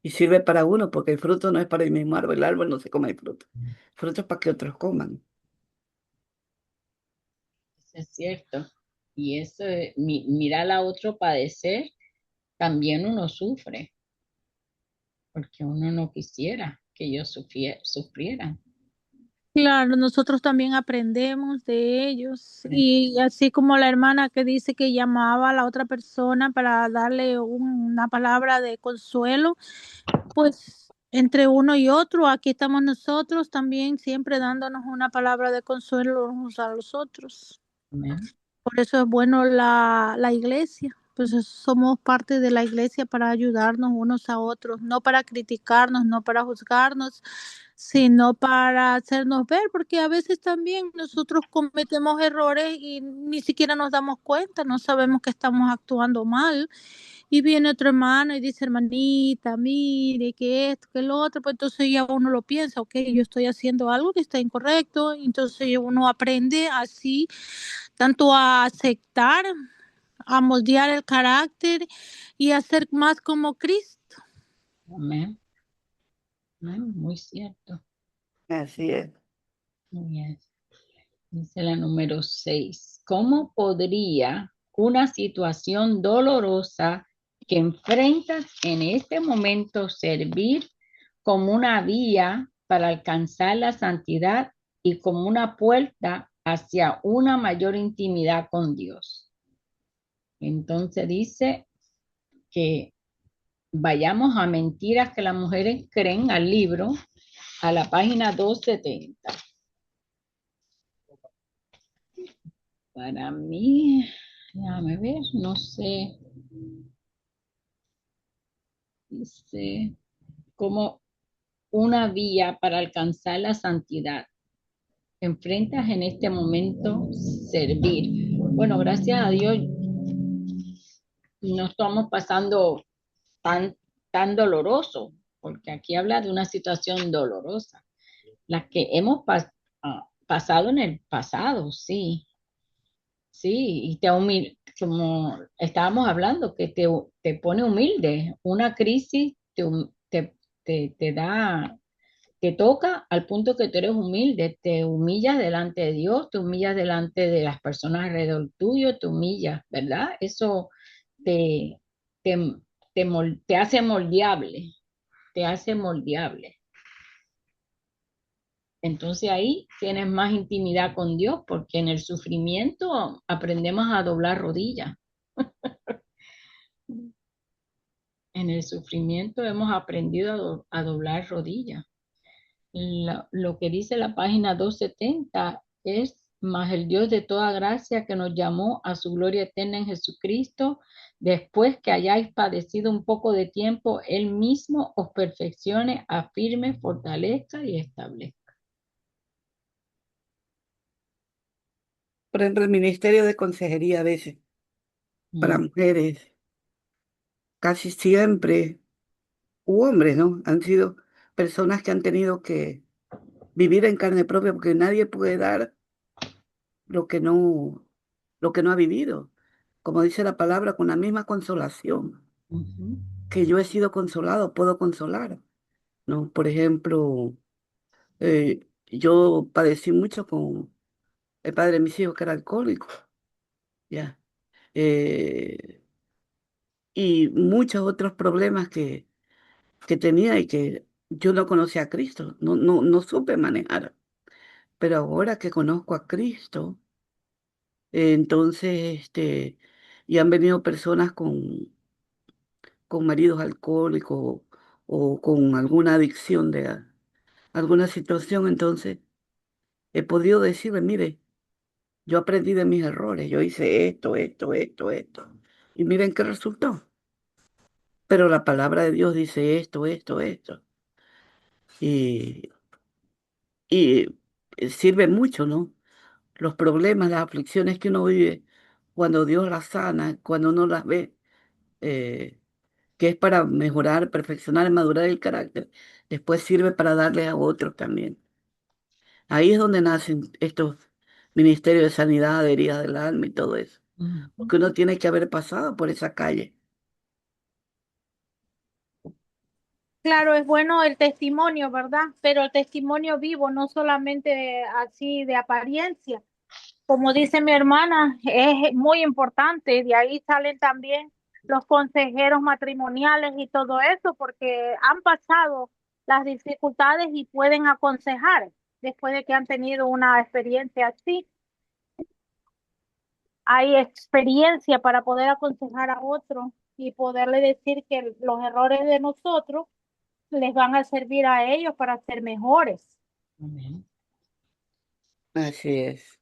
Y sirve para uno, porque el fruto no es para el mismo árbol, el árbol no se come el fruto. El fruto es para que otros coman. eso es cierto. Y eso, mirar a otro padecer, también uno sufre, porque uno no quisiera que ellos sufrieran. Claro, nosotros también aprendemos de ellos y así como la hermana que dice que llamaba a la otra persona para darle una palabra de consuelo, pues entre uno y otro, aquí estamos nosotros también siempre dándonos una palabra de consuelo unos a los otros. Amén. Por eso es bueno la iglesia. Pues somos parte de la iglesia para ayudarnos unos a otros, no para criticarnos, no para juzgarnos, sino para hacernos ver, porque a veces también nosotros cometemos errores y ni siquiera nos damos cuenta, no sabemos que estamos actuando mal. Y viene otro hermano y dice, hermanita, mire, que esto, que lo otro, pues entonces ya uno lo piensa, ok, yo estoy haciendo algo que está incorrecto, entonces uno aprende así, tanto a aceptar, a moldear el carácter y a ser más como Cristo. Amén. Amén. Muy cierto. Así es. Muy bien. Dice la número 6. ¿Cómo podría una situación dolorosa que enfrentas en este momento servir como una vía para alcanzar la santidad y como una puerta hacia una mayor intimidad con Dios? Entonces dice que vayamos a Mentiras que las mujeres creen al libro, a la página 270. Para mí, déjame ver, no sé, dice como una vía para alcanzar la santidad. Enfrentas en este momento servir. Bueno, gracias a Dios no estamos pasando tan, tan doloroso, porque aquí habla de una situación dolorosa. Las que hemos pasado en el pasado, sí, sí, y como estábamos hablando, que te pone humilde. Una crisis te da, te toca al punto que tú eres humilde, te humillas delante de Dios, te humillas delante de las personas alrededor tuyo, te humillas, ¿verdad? Eso te, te, te hace moldeable, te hace moldeable. Entonces ahí tienes más intimidad con Dios, porque en el sufrimiento aprendemos a doblar rodillas. En el sufrimiento hemos aprendido a doblar rodillas. Lo que dice la página 270 es, más el Dios de toda gracia que nos llamó a su gloria eterna en Jesucristo, después que hayáis padecido un poco de tiempo, Él mismo os perfeccione, afirme, fortalezca y establezca. Por ejemplo, el Ministerio de Consejería a veces para Mm, mujeres, casi siempre, u hombres, ¿no? Han sido personas que han tenido que vivir en carne propia porque nadie puede dar lo que no, lo que no ha vivido. Como dice la palabra, con la misma consolación ujú, que yo he sido consolado, puedo consolar, ¿no? Por ejemplo, yo padecí mucho con el padre de mis hijos que era alcohólico, ¿ya? Eh, y muchos otros problemas que tenía y que yo no conocía a Cristo, no supe manejar. Pero ahora que conozco a Cristo, entonces, y han venido personas con maridos alcohólicos o con alguna adicción de alguna situación, entonces he podido decirle, mire, yo aprendí de mis errores, yo hice esto, y miren qué resultó. Pero la palabra de Dios dice esto, y, y sirve mucho, ¿no? Los problemas, las aflicciones que uno vive, cuando Dios las sana, cuando uno las ve, eh, que es para mejorar, perfeccionar, madurar el carácter, después sirve para darle a otros también. Ahí es donde nacen estos ministerios de sanidad, de heridas del alma y todo eso, ujú. porque uno tiene que haber pasado por esa calle. Claro, es bueno el testimonio, ¿verdad? Pero el testimonio vivo, no solamente así de apariencia. Como dice mi hermana, es muy importante. De ahí salen también los consejeros matrimoniales y todo eso, porque han pasado las dificultades y pueden aconsejar después de que han tenido una experiencia así. Hay experiencia para poder aconsejar a otro y poderle decir que los errores de nosotros les van a servir a ellos para ser mejores. Amén. Así es.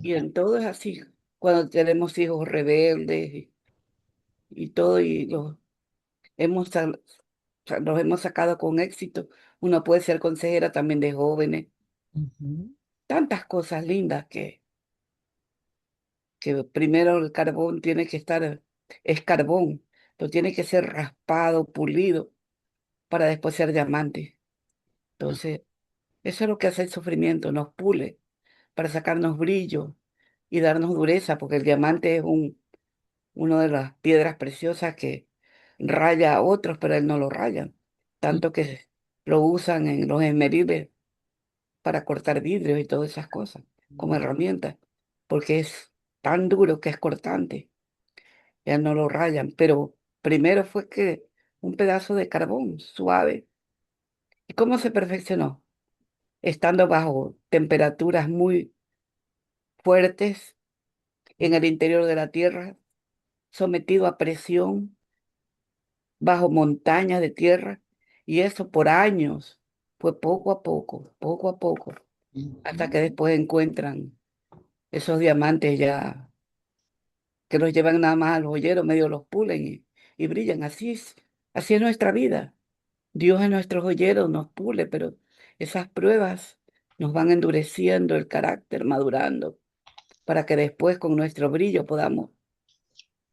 Y en todo es así. cuando tenemos hijos rebeldes y todo, y los hemos sacado con éxito. Uno puede ser consejera también de jóvenes, Ujú. tantas cosas lindas que primero el carbón tiene que estar, es carbón, pero tiene que ser raspado, pulido, para después ser diamante. Entonces, eso es lo que hace el sufrimiento, nos pule para sacarnos brillo y darnos dureza, porque el diamante es una de las piedras preciosas que raya a otros, pero él no lo rayan, tanto que lo usan en los esmeriles para cortar vidrios y todas esas cosas, como herramienta, porque es tan duro que es cortante, ya no lo rayan, pero primero fue que un pedazo de carbón suave. ¿Y cómo se perfeccionó? Estando bajo temperaturas muy fuertes en el interior de la Tierra, sometido a presión, bajo montañas de tierra, y eso por años, fue poco a poco, hasta Ujú. que después encuentran esos diamantes ya que los llevan nada más al joyero, medio los pulen y brillan. Así es nuestra vida. Dios es nuestro joyero, nos pule, pero esas pruebas nos van endureciendo el carácter, madurando, para que después con nuestro brillo podamos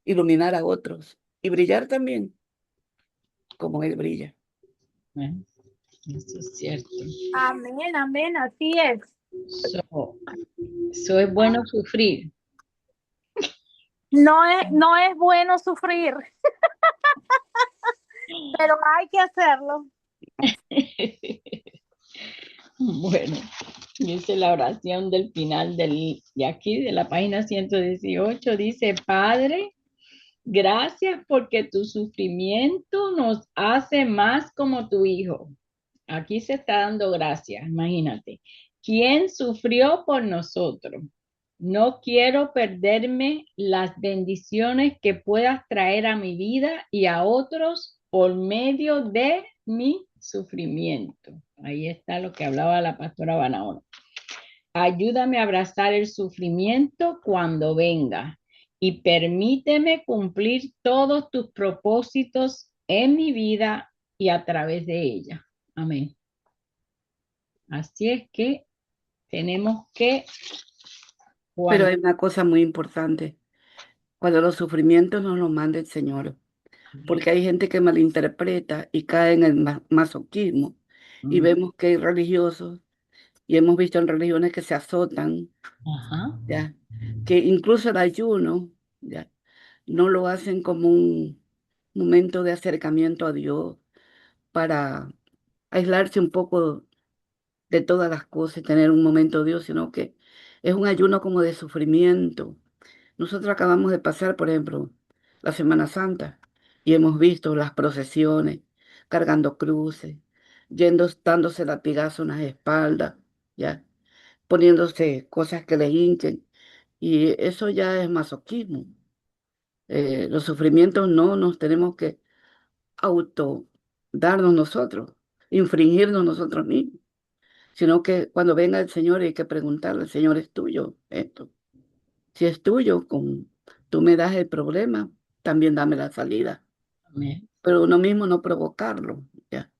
iluminar a otros y brillar también como Él brilla. Bueno, eso es cierto. Amén, amén, así es. So, so es bueno sufrir. No es bueno sufrir, pero hay que hacerlo. Bueno, dice la oración del final de aquí, de la página 118, dice, Padre, gracias porque tu sufrimiento nos hace más como tu Hijo. Aquí se está dando gracias, imagínate. ¿Quién sufrió por nosotros? No quiero perderme las bendiciones que puedas traer a mi vida y a otros por medio de mi sufrimiento. Ahí está lo que hablaba la pastora Banaona. Ayúdame a abrazar el sufrimiento cuando venga y permíteme cumplir todos tus propósitos en mi vida y a través de ella. Amén. Así es que tenemos que, Pero cuando, hay una cosa muy importante, cuando los sufrimientos nos los manda el Señor, porque hay gente que malinterpreta y cae en el masoquismo, y mm, vemos que hay religiosos, y hemos visto en religiones que se azotan, ajá, ¿ya? Que incluso el ayuno, ¿ya? No lo hacen como un momento de acercamiento a Dios para aislarse un poco de todas las cosas y tener un momento de Dios, sino que es un ayuno como de sufrimiento. Nosotros acabamos de pasar, por ejemplo, la Semana Santa y hemos visto las procesiones, cargando cruces, yendo, dándose latigazos en las espaldas, ¿ya? Poniéndose cosas que les hinchen. Y eso ya es masoquismo. Los sufrimientos no nos tenemos que auto darnos nosotros, infringirnos nosotros mismos, sino que cuando venga el Señor hay que preguntarle, Señor, ¿es tuyo esto? Si es tuyo, tú me das el problema, también dame la salida. amén. Pero uno mismo no provocarlo, ¿ya?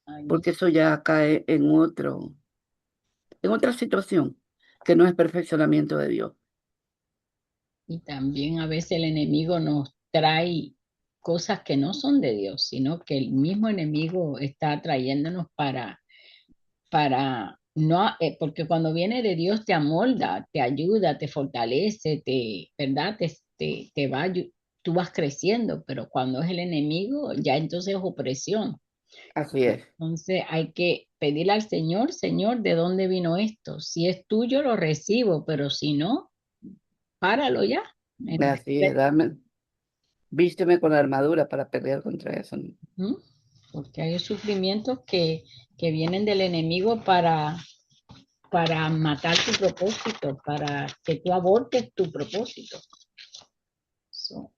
Ay, Porque eso ya cae en otra situación que no es perfeccionamiento de Dios. y también a veces el enemigo nos trae cosas que no son de Dios, sino que el mismo enemigo está trayéndonos para no, porque cuando viene de Dios te amolda, te ayuda, te fortalece, ¿verdad? Te va, tú vas creciendo, pero cuando es el enemigo, ya entonces es opresión. Así es, Entonces hay que pedirle al Señor, Señor, ¿de dónde vino esto? Si es tuyo, lo recibo, pero si no, páralo ya. así es, vísteme con la armadura para pelear contra eso. Ujú. Porque hay sufrimientos que vienen del enemigo para matar tu propósito, para que tú abortes tu propósito. So,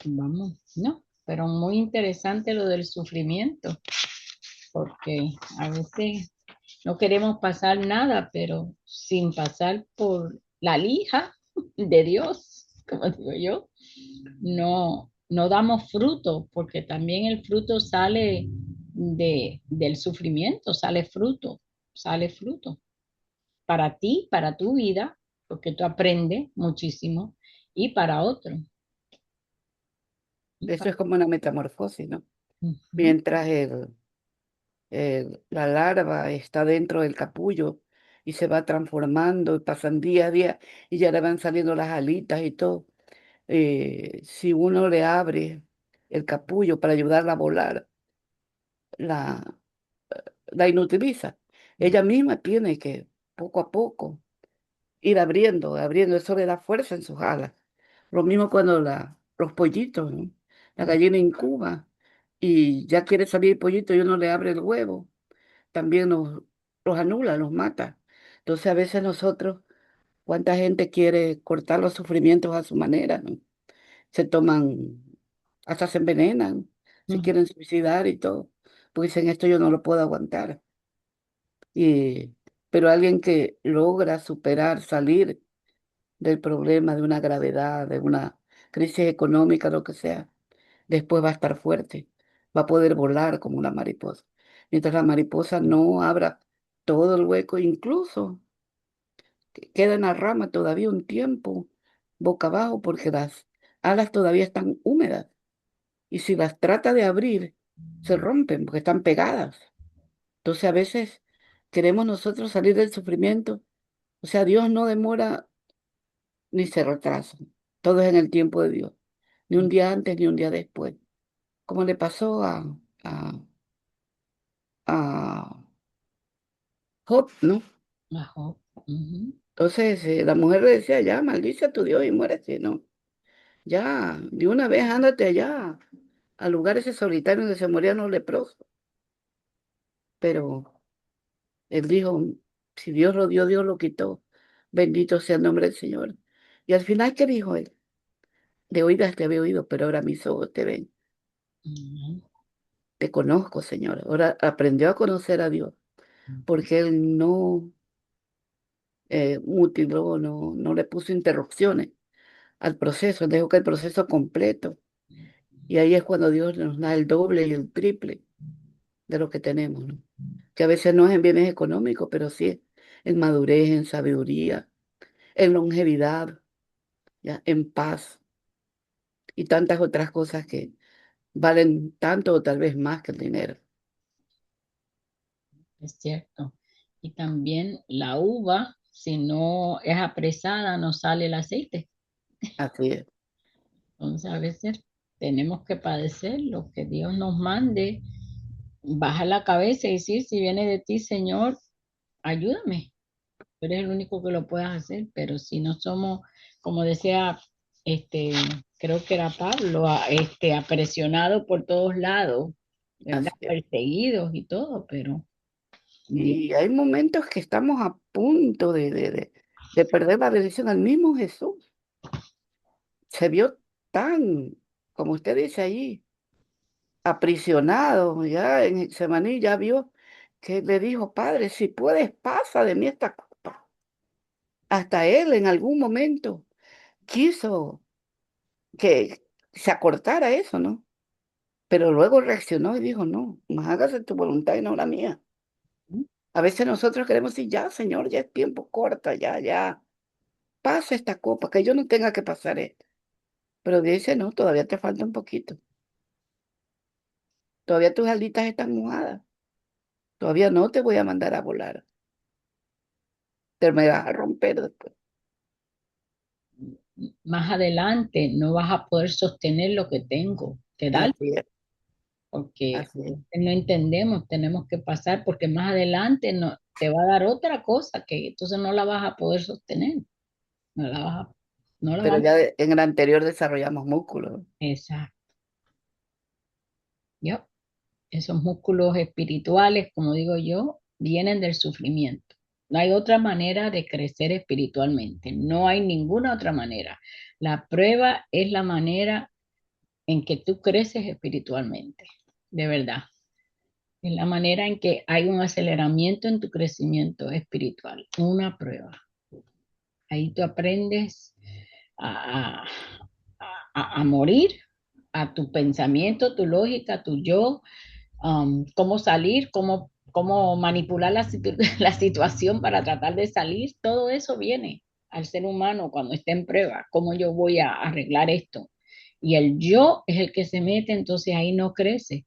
vamos, ¿no? Pero muy interesante lo del sufrimiento, porque a veces no queremos pasar nada, pero sin pasar por la lija. de Dios, como digo yo, no damos fruto, porque también el fruto sale del sufrimiento, sale fruto para ti, para tu vida, porque tú aprendes muchísimo, y para otro. Y Eso para- es como una metamorfosis, ¿no? Ujú, Mientras la larva está dentro del capullo y se va transformando y pasan día a día y ya le van saliendo las alitas y todo. Si uno le abre el capullo para ayudarla a volar, la, la inutiliza. Ella misma tiene que poco a poco ir abriendo, eso le da fuerza en sus alas. Lo mismo cuando los pollitos, ¿no? La gallina incuba y ya quiere salir el pollito y uno le abre el huevo, también los anula, los mata. Entonces a veces nosotros, cuánta gente quiere cortar los sufrimientos a su manera, ¿no? Se toman, hasta se envenenan, se ujú, quieren suicidar y todo, porque dicen esto yo no lo puedo aguantar. Y, pero alguien que logra superar, salir del problema, de una gravedad, de una crisis económica, lo que sea, después va a estar fuerte, va a poder volar como una mariposa. Mientras la mariposa no abra todo el hueco, incluso queda en la rama todavía un tiempo boca abajo porque las alas todavía están húmedas y si las trata de abrir, se rompen porque están pegadas. Entonces a veces queremos nosotros salir del sufrimiento. O sea, Dios no demora ni se retrasa. Todo es en el tiempo de Dios. Ni un día antes ni un día después. Como le pasó a, a Job, ¿no? ajo, ujú, Entonces la mujer le decía, ya, maldice a tu Dios y muérete, ¿no? Ya, de una vez ándate allá, a lugares solitarios donde se morían los leprosos. Pero él dijo, si Dios lo dio, Dios lo quitó. Bendito sea el nombre del Señor. Y al final, ¿qué dijo él? De oídas te había oído, pero ahora mis ojos te ven. ujú, Te conozco, Señor. Ahora aprendió a conocer a Dios, porque él no mutiló, no le puso interrupciones al proceso, él dejó que el proceso completo. Y ahí es cuando Dios nos da el doble y el triple de lo que tenemos, ¿no? Que a veces no es en bienes económicos, pero sí en madurez, en sabiduría, en longevidad, ¿ya? En paz y tantas otras cosas que valen tanto o tal vez más que el dinero. es cierto. Y también la uva, si no es apresada, no sale el aceite. Así es, Entonces a veces tenemos que padecer lo que Dios nos mande, bajar la cabeza y decir, si viene de ti, Señor, ayúdame. Tú eres el único que lo puedas hacer, pero si no somos, como decía, este, creo que era Pablo, apresionado por todos lados, ¿verdad? así es. Perseguidos y todo, pero Dios, Y hay momentos que estamos a punto de perder la dirección al mismo Jesús. Se vio tan, como usted dice allí, aprisionado ya en Getsemaní, ya vio que le dijo, Padre, si puedes, pasa de mí esta copa. Hasta él en algún momento quiso que se acortara eso, ¿no? Pero luego reaccionó y dijo, no, más hágase tu voluntad y no la mía. A veces nosotros queremos decir, ya, Señor, ya es tiempo corta, ya, pasa esta copa, que yo no tenga que pasar esto. Pero dice, no, todavía te falta un poquito. Todavía tus alitas están mojadas. Todavía no te voy a mandar a volar. Te me vas a romper después. más adelante no vas a poder sostener lo que tengo que dar, Así es, porque así es. no entendemos, tenemos que pasar, porque más adelante no, te va a dar otra cosa que entonces no la vas a poder sostener, no la vas a, no la Pero vamos. ya en el anterior desarrollamos músculos. Exacto. ¿Ya? Esos músculos espirituales, como digo yo, vienen del sufrimiento. No hay otra manera de crecer espiritualmente, no hay ninguna otra manera. La prueba es la manera en que tú creces espiritualmente, de verdad. Es la manera en que hay un aceleramiento en tu crecimiento espiritual, una prueba. Ahí tú aprendes a, a morir a tu pensamiento, tu lógica, tu yo, cómo salir, cómo manipular la situación para tratar de salir. Todo eso viene al ser humano cuando está en prueba. ¿Cómo yo voy a arreglar esto? Y el yo es el que se mete, entonces ahí no crece,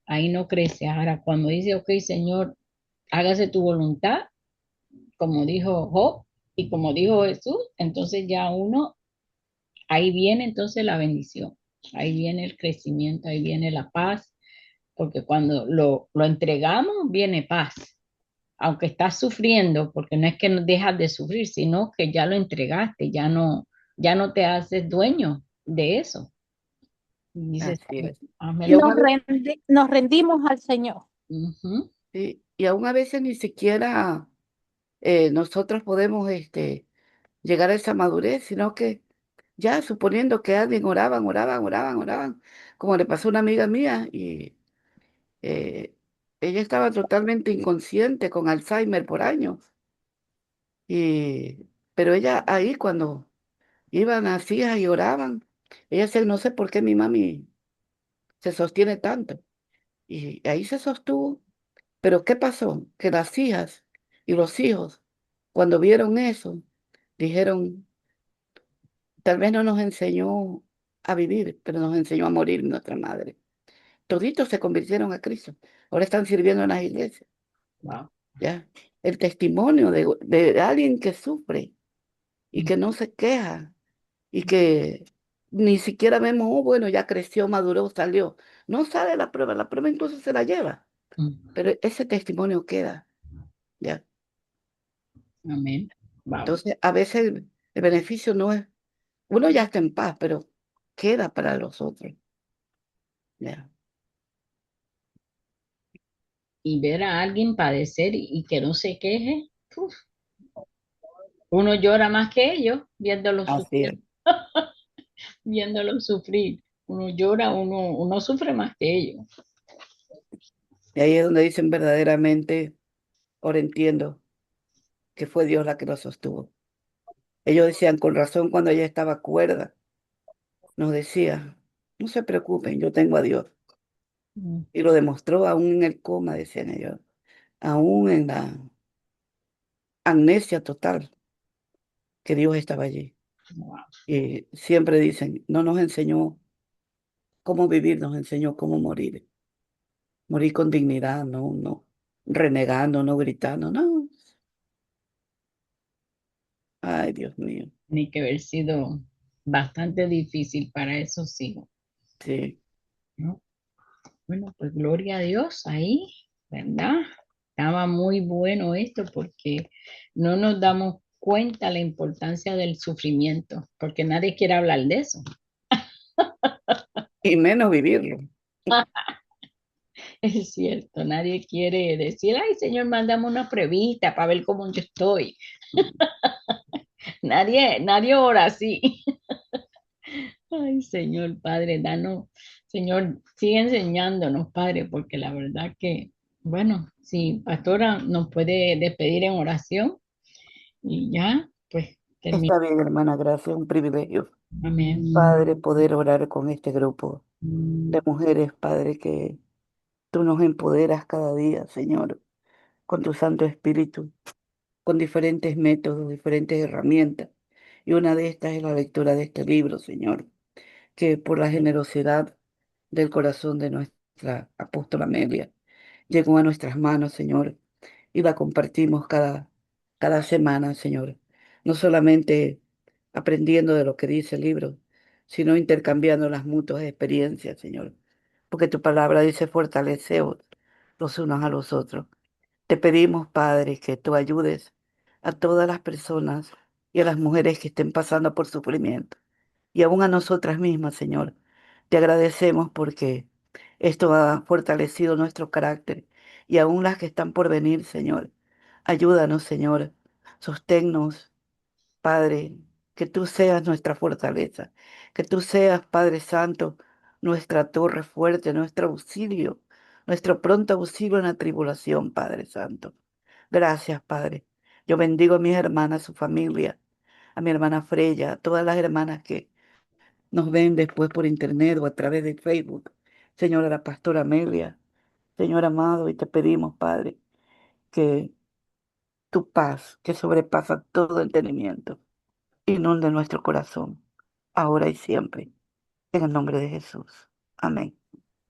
ahí no crece. Ahora, cuando dice, ok, Señor, hágase tu voluntad, como dijo Job y como dijo Jesús, entonces ya uno, ahí viene entonces la bendición, ahí viene el crecimiento, ahí viene la paz, porque cuando lo entregamos, viene paz. Aunque estás sufriendo, porque no es que no dejas de sufrir, sino que ya lo entregaste, ya no te haces dueño de eso. Y dices, Así es. Y házmelo. aún a veces, Nos rendimos al Señor. Ujú, sí, y aún a veces ni siquiera nosotros podemos llegar a esa madurez, sino que ya suponiendo que alguien oraban, como le pasó a una amiga mía, y eh, ella estaba totalmente inconsciente con Alzheimer por años, pero ella ahí cuando iban así y oraban, ella decía, no sé por qué mi mami se sostiene tanto, y ahí se sostuvo. Pero ¿qué pasó? Que las hijas y los hijos, cuando vieron eso, dijeron, tal vez no nos enseñó a vivir, pero nos enseñó a morir nuestra madre. Toditos se convirtieron a Cristo. Ahora están sirviendo en las iglesias. wow. ¿Ya? El testimonio de alguien que sufre y que no se queja y que ni siquiera vemos, oh, bueno, ya creció, maduró, salió. No sale la prueba incluso se la lleva, Mm, pero ese testimonio queda. ¿Ya? amén. Wow. Entonces, a veces el beneficio no es, uno ya está en paz, pero queda para los otros. ¿Ya? Y ver a alguien padecer y que no se queje, uf, uno llora más que ellos viéndolo Así sufrir, es. viéndolo sufrir. Uno llora, uno sufre más que ellos. Y ahí es donde dicen verdaderamente, ahora entiendo que fue Dios la que nos sostuvo. Ellos decían con razón cuando ella estaba cuerda, nos decía, no se preocupen, yo tengo a Dios. Mm, Y lo demostró aún en el coma, decían ellos, aún en la amnesia total, que Dios estaba allí. wow. Y siempre dicen, no nos enseñó cómo vivir, nos enseñó cómo morir. Morir con dignidad, no renegando, no gritando, no. Ay, Dios mío. Tiene que haber sido bastante difícil para esos hijos, Sí, ¿no? Bueno, pues gloria a Dios ahí, ¿verdad? Estaba muy bueno esto porque no nos damos cuenta la importancia del sufrimiento, porque nadie quiere hablar de eso. y menos vivirlo. Es cierto, nadie quiere decir, ay, Señor, mándame una pruebita para ver cómo yo estoy. Nadie ora así. Ay, Señor Padre, danos, Señor, sigue enseñándonos, Padre, porque la verdad que, bueno, si Pastora nos puede despedir en oración y ya, pues termina. Está bien, hermana, gracias, un privilegio. Amén. Padre, poder orar con este grupo de mujeres, Padre, que tú nos empoderas cada día, Señor, con tu Santo Espíritu, con diferentes métodos, diferentes herramientas. Y una de estas es la lectura de este libro, Señor, que por la generosidad del corazón de nuestra apóstola Amelia llegó a nuestras manos, Señor, y la compartimos cada semana, Señor. No solamente aprendiendo de lo que dice el libro, sino intercambiando las mutuas experiencias, Señor. Porque tu palabra dice fortaleceos los unos a los otros. Te pedimos, Padre, que tú ayudes a todas las personas y a las mujeres que estén pasando por sufrimiento y aún a nosotras mismas, Señor. Te agradecemos porque esto ha fortalecido nuestro carácter y aún las que están por venir, Señor. Ayúdanos, Señor. Sosténnos, Padre, que tú seas nuestra fortaleza, que tú seas, Padre Santo, nuestra torre fuerte, nuestro auxilio, nuestro pronto auxilio en la tribulación, Padre Santo. Gracias, Padre. Yo bendigo a mis hermanas, su familia. a mi hermana Freya, a todas las hermanas que nos ven después por internet o a través de Facebook. Señor, a la pastora Amelia, Señor amado, y te pedimos, Padre, que tu paz, que sobrepasa todo entendimiento, inunde nuestro corazón, ahora y siempre, en el nombre de Jesús. Amén.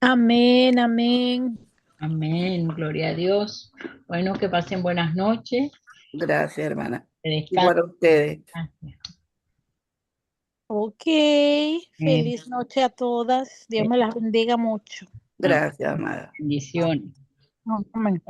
Amén, amén. Amén, gloria a Dios. Bueno, que pasen buenas noches, Gracias, hermana. que Igual a descansen. ustedes. Ok, Amén. feliz noche a todas. Dios me las bendiga mucho. Gracias, amada. Bendiciones. Amén.